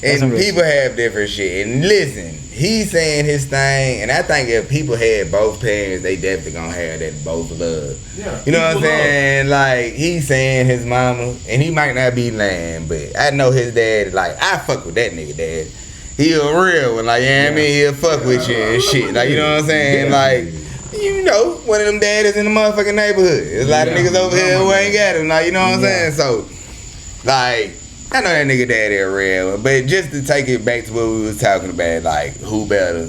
And real people have different shit. And listen, he's saying his thing, and I think if people had both parents, they definitely gonna have that both love. Yeah. You know what I'm saying? Like, he's saying his mama, and he might not be lying, but I know his dad, like, I fuck with that nigga dad. He a real one, like, yeah, I mean, he'll fuck with you and shit. Like, you know what I'm saying? Like, you know, one of them daddies in the motherfucking neighborhood. There's a lot of niggas over here who ain't got him, like, you know what I'm saying? So, like, I know that nigga daddy a real one, but just to take it back to what we was talking about, like, who better?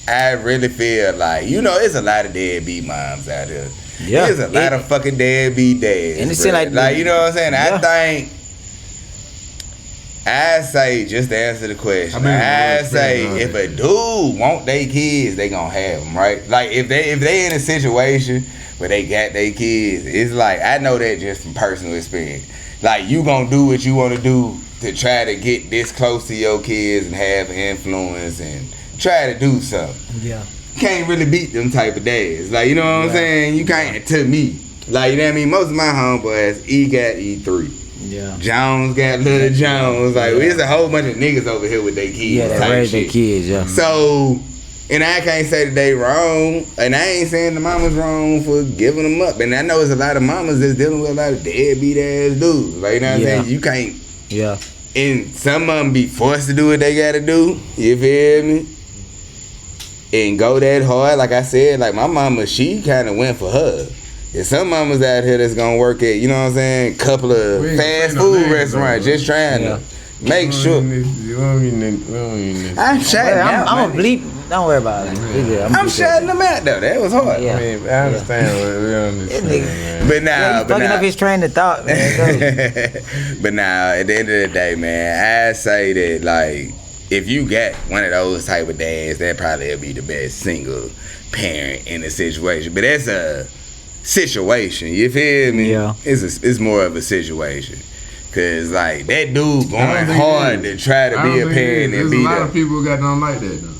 I really feel like, you know, it's a lot of deadbeat moms out there. Yeah. There's a lot of fucking deadbeat dads. And it bruh. seem like you know what I'm saying? Yeah. I say, just to answer the question, I say if a dude want their kids, they gonna have them, right? Like if they in a situation where they got their kids, it's like, I know that just from personal experience. Like, you gonna do what you want to do to try to get this close to your kids and have influence and try to do something. Yeah. You can't really beat them type of dads. Like, you know what I'm saying? You can't, to me. Like, you know what I mean? Most of my homeboys, E got E3. Yeah. Jones got Little Jones. Like, there's a whole bunch of niggas over here with their kids. Yeah, they type raise their shit. kids, yeah. So, and I can't say that they wrong, and I ain't saying the mama's wrong for giving them up. And I know there's a lot of mamas that's dealing with a lot of deadbeat ass dudes. Like, you know what I'm saying? You can't. Yeah. And some of them be forced to do what they gotta do. You feel me? And go that hard. Like I said, like my mama, she kind of went for her. There's some mamas out here that's gonna work at, you know what I'm saying, couple of fast food restaurants, just trying to make sure. I'm shutting out. I'm a bleep. Don't worry about it. I'm shutting them out though. That was hard. Yeah. I mean, I understand what we understand, man. But nah, Fucking up his train of thought, man. but nah, at the end of the day, man, I say that, like, if you got one of those type of dads, that probably will be the best single parent in the situation. But that's a situation, you feel me? Yeah. It's more of a situation. Cause like that dude going hard to try to be a parent and be There's a lot of people that don't like that though.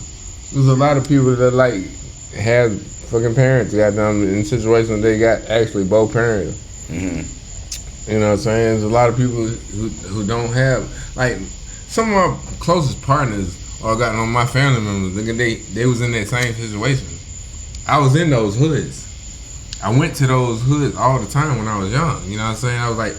There's a lot of people that like have fucking parents got them in situations they got actually both parents. Mm-hmm. You know what I'm saying? There's a lot of people who don't have, like, some of my closest partners or got on my family members. They was in that same situation. I was in those hoods. I went to those hoods all the time when I was young. You know what I'm saying? I was like,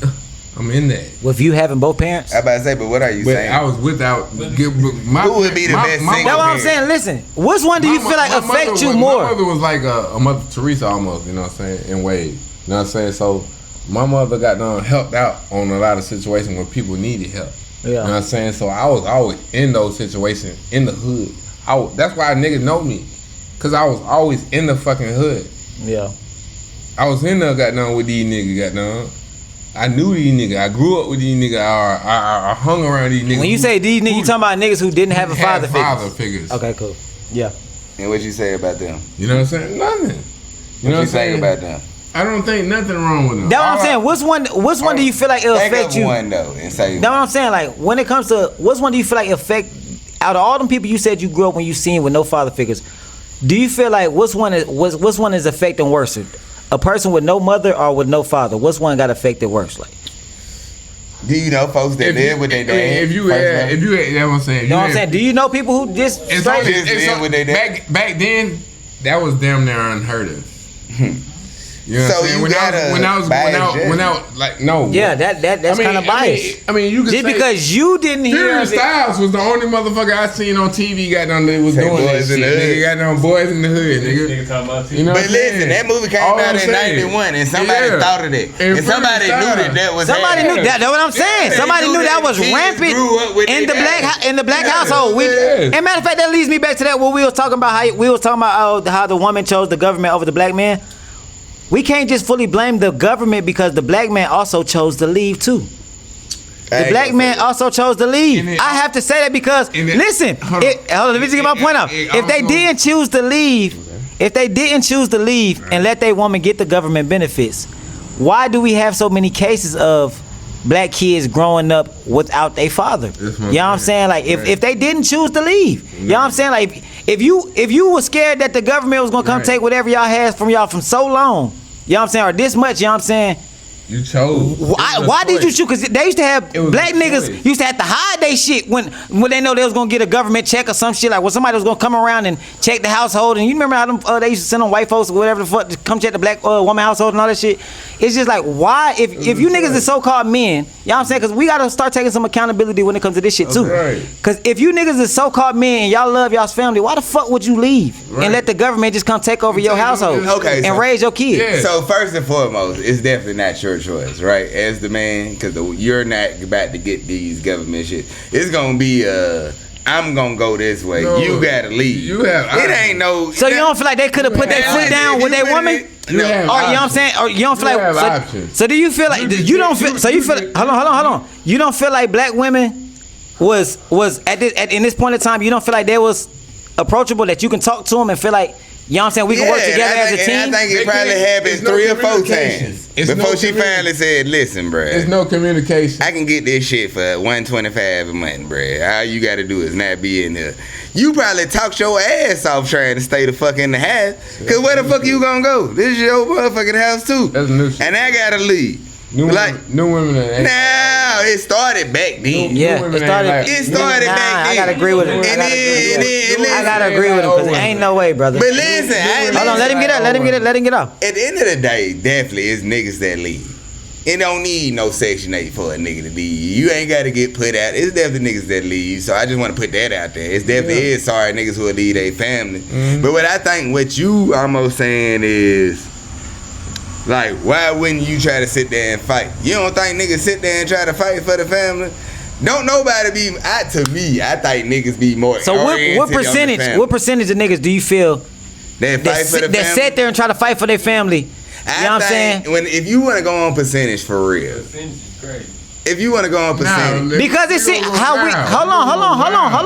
I'm in that. With you having both parents? I about to say, but what are you But saying? I was without. Who would be the best single That's what I'm saying. Listen, which one do you feel like affect you more? My mother was like a Mother Teresa almost, you know what I'm saying, in ways. You know what I'm saying? So my mother got helped out on a lot of situations where people needed help. Yeah. You know what I'm saying? So I was always in those situations in the hood. That's why niggas know me. Cause I was always in the fucking hood. Yeah. I was in there with these niggas, I knew these niggas. I grew up with these niggas. I hung around these niggas. When you say these niggas, you talking about niggas who didn't have a father figures. Okay, cool. Yeah. And what you say about them? You know what I'm saying? Nothing. You know what you saying about them? I don't think nothing wrong with them. That's what I'm saying. Which one do you feel like it'll affect you? One though, and say. That's what I'm saying. Like, when it comes to which one do you feel like it affect? Out of all them people you said you grew up when you seen with no father figures, do you feel like which one is affecting worse? A person with no mother or with no father? Which one got affected worse? Like, do you know folks that live with their dad? If you had, that's what I'm saying. You know what I'm saying? Do you know people who just straight live with their dad? Back then, that was damn near unheard of. You know what So I'm saying? you When I was like, no. Yeah, that's kind of biased. I mean, you can Just say because you didn't hear Fury of it. Styles was the only motherfucker I seen on TV got on that was Say doing that Boys shit. in the Hood. Nigga got on Boys in the Hood, nigga. Nigga talking about You know what But I'm saying? listen, that movie came All out I'm in saying. '91, and somebody Yeah. thought of it, and somebody Fury knew Styles. that was Somebody knew happening. that's what I'm saying. Yeah, Somebody they knew knew that that was kids rampant grew up with in it. the black Yeah. household. Yeah. And matter of fact, that leads me back to that what we was talking about. How the woman chose the government over the black man. We can't just fully blame the government because the black man also chose to leave too. The black man also chose to leave. And it- I have to say that because listen, hold on. let me just get my point out. If they didn't choose to leave, and let their woman get the government benefits, why do we have so many cases of black kids growing up without their father? You know what I'm saying? Like if they didn't choose to leave, you know what I'm saying? Like if you were scared that the government was gonna come take whatever y'all had from y'all from so long, you know what I'm saying, or this much, you know what I'm saying? You chose. Why did you choose? Because they used to have was black a niggas choice. used to have to hide their shit when they know they was gonna get a government check or some shit, like when somebody was gonna come around and check the household. And you remember how them they used to send them white folks or whatever the fuck to come check the black woman household and all that shit. It's just like, why if you niggas is so-called men, you know what I'm saying? Because we gotta start taking some accountability when it comes to this shit too. Right. Because if you niggas is so-called men and y'all love y'all's family, why the fuck would you leave and let the government just come take over your take over household your- Okay, and so- raise your kids? Yeah. So first and foremost, it's definitely not your choice, right? As the man, because you're not about to get these government shit. It's gonna be I'm gonna go this way. No, you gotta leave. you have It options. ain't no. So you don't feel like they could have put their Man, foot listen, down if with you their put woman? it- You No. have Or you know what I'm options. saying? Or you don't feel You like have so, options. so do you feel like You you just don't get- feel so you feel hold on. You don't feel like black women was in this point in time, you don't feel like they was approachable, that you can talk to them and feel like, you know what I'm saying, we can work and together I as a think- team? And I think They it probably can't- happened it's no 3 or 4 communication. times It's no before she communication. finally said, "Listen, bruh, There's no communication. I can get this shit for $125 a month, bruh. All you gotta do is not be in here." You probably talked your ass off trying to stay the fuck in the house. Cause where the fuck you gonna go? This is your motherfucking house too. That's new shit. And I gotta leave. New women ain't. Now it started back then. Yeah, women it ain't started. like- It started Nah, back then. I gotta agree with him. And I gotta agree with him. then I gotta agree with him because ain't no way, brother. But listen, Hold on, let him get up. Let him get up. At the end of the day, definitely it's niggas that leave. It don't need no Section 8 for a nigga to leave. You ain't got to get put out. It's definitely niggas that leave. So I just want to put that out there. It's definitely is sorry niggas who will leave their family. But what I think what you almost saying is, like, why wouldn't you try to sit there and fight? You don't think niggas sit there and try to fight for the family? Don't nobody be. To me, I think niggas be more. So what percentage of niggas do you feel that fight for the that family? sat there and try to fight for their family? You know what I'm saying? If you want to go on percentage for real, if you want to go on percentage, Because it's how we hold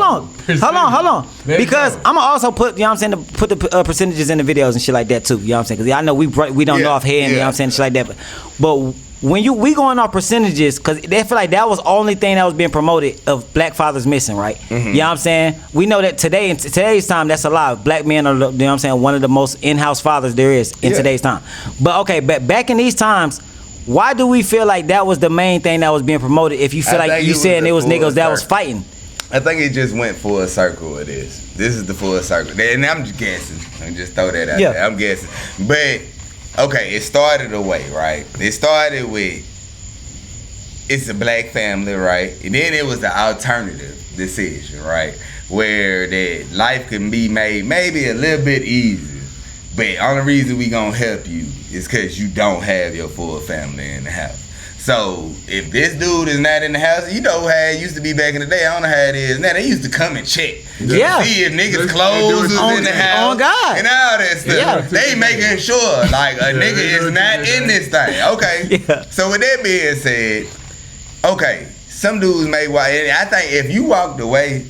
on. Because I'm gonna also put, you know what I'm saying, to put the percentages in the videos and shit like that too. You know what I'm saying? Because I know we don't know offhand. You know what I'm saying, shit like that. But when we going off percentages, because they feel like that was the only thing that was being promoted of black fathers missing, right? You know what I'm saying? We know that today, in today's time, that's a lie. Black men are, you know what I'm saying, one of the most in-house fathers there is in today's time. But okay, back in these times, why do we feel like that was the main thing that was being promoted? If you feel I like think you it was saying the it was full niggas that was circle. fighting. I think it just went full circle with this. This is the full circle. And I'm just guessing. I'm just throw that out there. I'm guessing. But, okay, it started away, right? It started with, it's a black family, right? And then it was the alternative decision, right? Where that life can be made maybe a little bit easier. But only reason we gonna help you is because you don't have your full family in the house. So if this dude is not in the house, you know how it used to be back in the day. I don't know how it is now. They used to come and check, Yeah. see if niggas' They clothes do it was in the house, on God. and all that stuff. Yeah. They making sure like a nigga they do is it not to in this thing. Okay. Yeah. So with that being said, okay, some dudes may walk. And I think if you walked away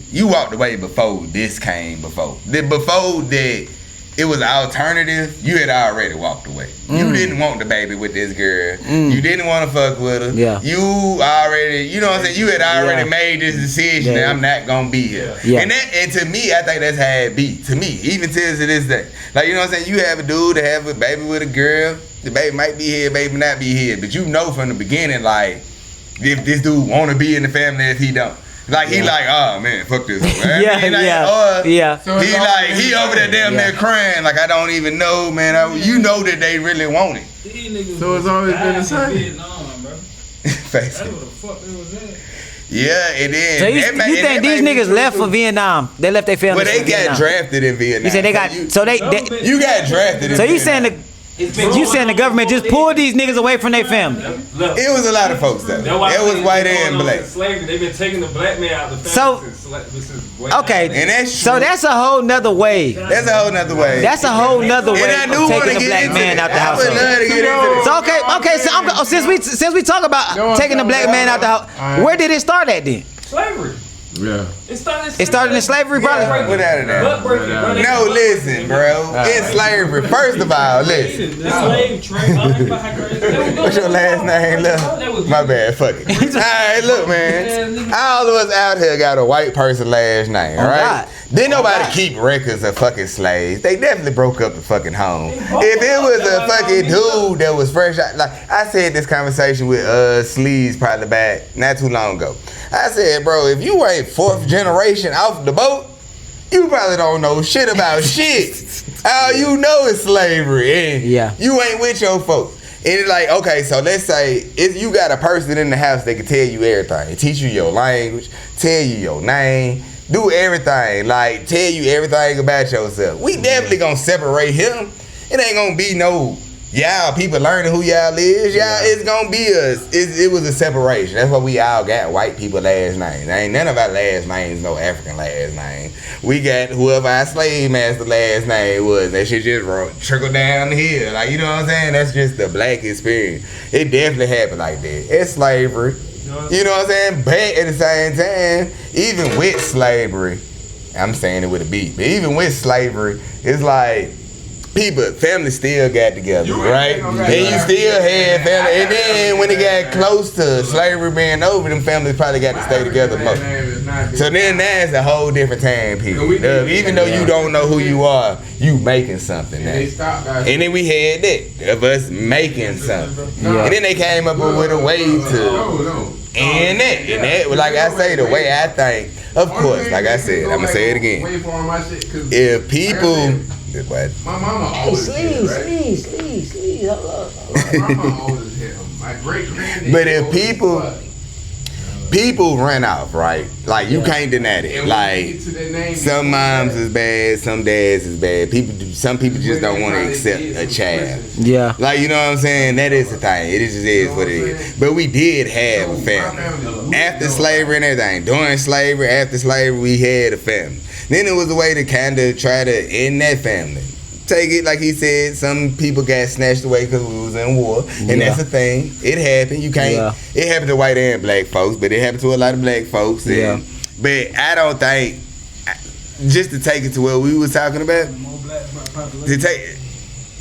before this came. Before that. It was alternative. You had already walked away. You didn't want the baby with this girl. You didn't want to fuck with her. Yeah. You already, you know what I'm saying? You had already made this decision that I'm not gonna be here. Yeah. And to me, I think that's how it be. To me, even to this day. Like, you know what I'm saying? You have a dude that have a baby with a girl. The baby might be here, baby not be here. But you know from the beginning, like, if this dude want to be in the family, if he don't. Like he like, oh man, fuck this. Yeah, yeah. So He it's like always he over there damn near crying. Like I don't even know, man. You know that they really want it. These niggas So it's was always been the dying same. in Vietnam, bro. Face That's it. what the fuck they was at. Yeah, it is. So you think these niggas left for Vietnam? They left their family. Well, they for got Vietnam. drafted in Vietnam. You said they got You got drafted in So you Vietnam. saying the government just pulled these niggas away from their family? It was a lot of folks though. It was white and black. Slavery. They've been taking the black man out of the So- family since way Okay, And that's so true. that's a whole nother way. That's a whole nother way. That's a whole nother way and I do of want to taking the get black into man that. out the I would household. love to get into So that. okay. So since we talk about taking the black man out the house, where did it start at then? slavery. Yeah. It started. It started in slavery, brother. Without a doubt. Butt breaking, bro. No, listen, bro. It's slavery. First of all, listen. The slave trade. I ain't behind crazy. What's your last name, love? My bad, fuck it. Alright, look, man. All of us out here got a white person last name, Oh, right? God. Didn't nobody keep records of fucking slaves. They definitely broke up the fucking home. If it was a fucking dude that was fresh out, like I said this conversation with Sleez probably back not too long ago. I said, bro, if you ain't fourth generation off the boat, you probably don't know shit about shit. All you know is slavery, and Yeah. you ain't with your folks. And it's like, okay, so let's say if you got a person in the house that can tell you everything, teach you your language, tell you your name, do everything, like tell you everything about yourself. We definitely gonna separate him. It ain't gonna be no y'all people learning who y'all is. Y'all, it's gonna be it was a separation. That's why we all got white people last names. Ain't none of our last names no African last name. We got whoever our slave master last name was. That shit just trickle down the hill. Like, you know what I'm saying? That's just the black experience. It definitely happened like that. It's slavery. You know what I'm saying? But at the same time, even with slavery, I'm saying it with a beat, but even with slavery, it's like families still got together, right? And you still had family. And then when it got close to slavery being over, them families probably got to stay together more. So then that's a whole different time period. Even though you don't know who you are, you making something now. And then we had that of us making something. And then they came up with a way to end that. And that, like I say, the way I think, of course, like I said, I'm gonna say it again. If people, what? My mama always Sleez, right? Sleez, hello. My mama old as hell. My great granddad. But if people run off, right? Like you can't deny that. Like some moms is bad, some dads is bad. Some people just don't want to accept a child. Yeah. Like, you know what I'm saying? That is the thing. It just is what it is. But we did have a family. After slavery and everything. During slavery, after slavery, we had a family. Then it was a way to kind of try to end that family. Take it, like he said, some people got snatched away because we was in war. And that's a thing. It happened. You can't, it happened to white and black folks, but it happened to a lot of black folks. And, but I don't think, just to take it to what we was talking about, to take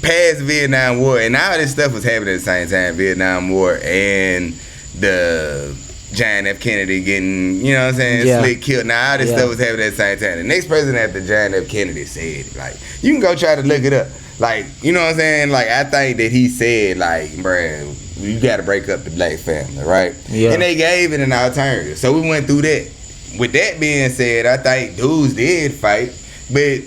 past Vietnam War, and all this stuff was happening at the same time, Vietnam War and the John F. Kennedy getting, you know what I'm saying, slick killed. Now all this stuff was happening at the same time. The next president after John F. Kennedy said, like, you can go try to look it up. Like, you know what I'm saying? Like, I think that he said, like, bruh, you gotta break up the black family, right? Yeah. And they gave it an alternative. So we went through that. With that being said, I think dudes did fight, but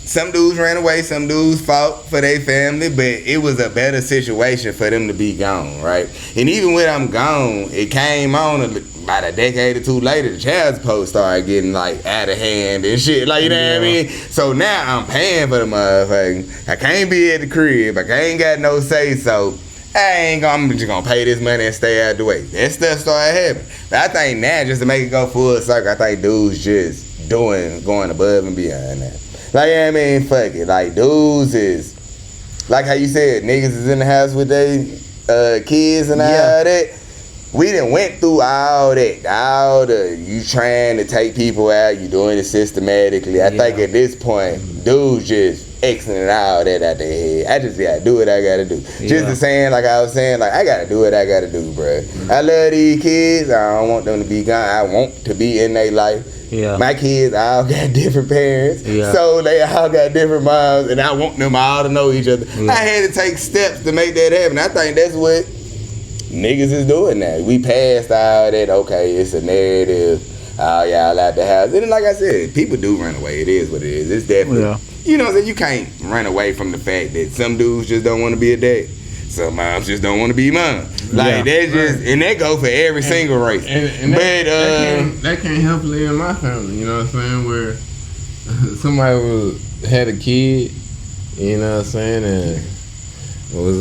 some dudes ran away, some dudes fought for their family, but it was a better situation for them to be gone, right? And even when I'm gone, it came on about a decade or two later, the child support started getting like out of hand and shit, like, you know what I mean? So now I'm paying for the motherfucker. I can't be at the crib, I ain't got no say so. I'm just gonna pay this money and stay out the way. That stuff started happening. But I think now, just to make it go full circle, I think dudes just going above and beyond that. Like, I mean, fuck it. Like, dudes is, like how you said, niggas is in the house with their kids and all that. We done went through all that. You trying to take people out, you doing it systematically. I think at this point, dudes just exiting all that out their head. I just gotta do what I gotta do. Just the saying, like I was saying, like, I gotta do what I gotta do, bro. I love these kids. I don't want them to be gone. I want to be in their life. Yeah. My kids all got different parents, so they all got different moms, and I want them all to know each other. I had to take steps to make that happen. I think that's what niggas is doing now. We passed all that, okay, it's a narrative. Oh, y'all out the house. And like I said, people do run away. It is what it is. It's definitely, Yeah. you know what I'm saying? You can't run away from the fact that some dudes just don't want to be a dad. Some moms just don't want to be mom. Like, that's just, and that go for every single race. And that can't help live in my family, you know what I'm saying? Where somebody had a kid, you know what I'm saying, and was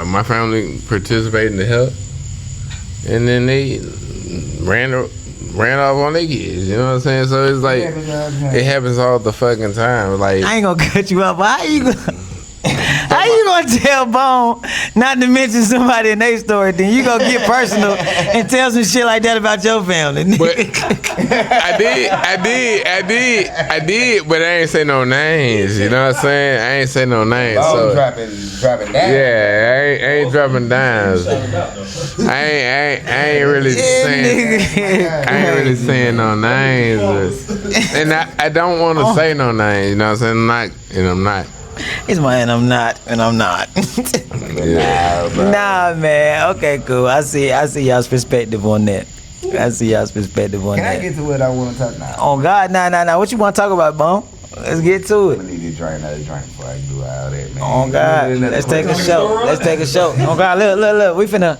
my family participated in the help, and then they ran off on their kids, you know what I'm saying? So it's like it happens all the fucking time. Like, I ain't gonna cut you up, but how you gonna tell Bone not to mention somebody in their story? Then you gonna get personal and tell some shit like that about your family. but I did, but I ain't say no names. You know what I'm saying? I ain't say no names. Oh, So dropping down. yeah, I ain't dropping dimes. I ain't really saying no names. And I don't want to say no names. You know what I'm saying? I'm not. It's my and I'm not. Yeah. Nah, man. Okay, cool. I see y'all's perspective on that. Can I get to what I want to talk about? Oh God, nah. What you want to talk about, Bone? Let's get to I it. need to drink another drink before I do all that, man. Oh God, let's take a show. Oh God, look. We finna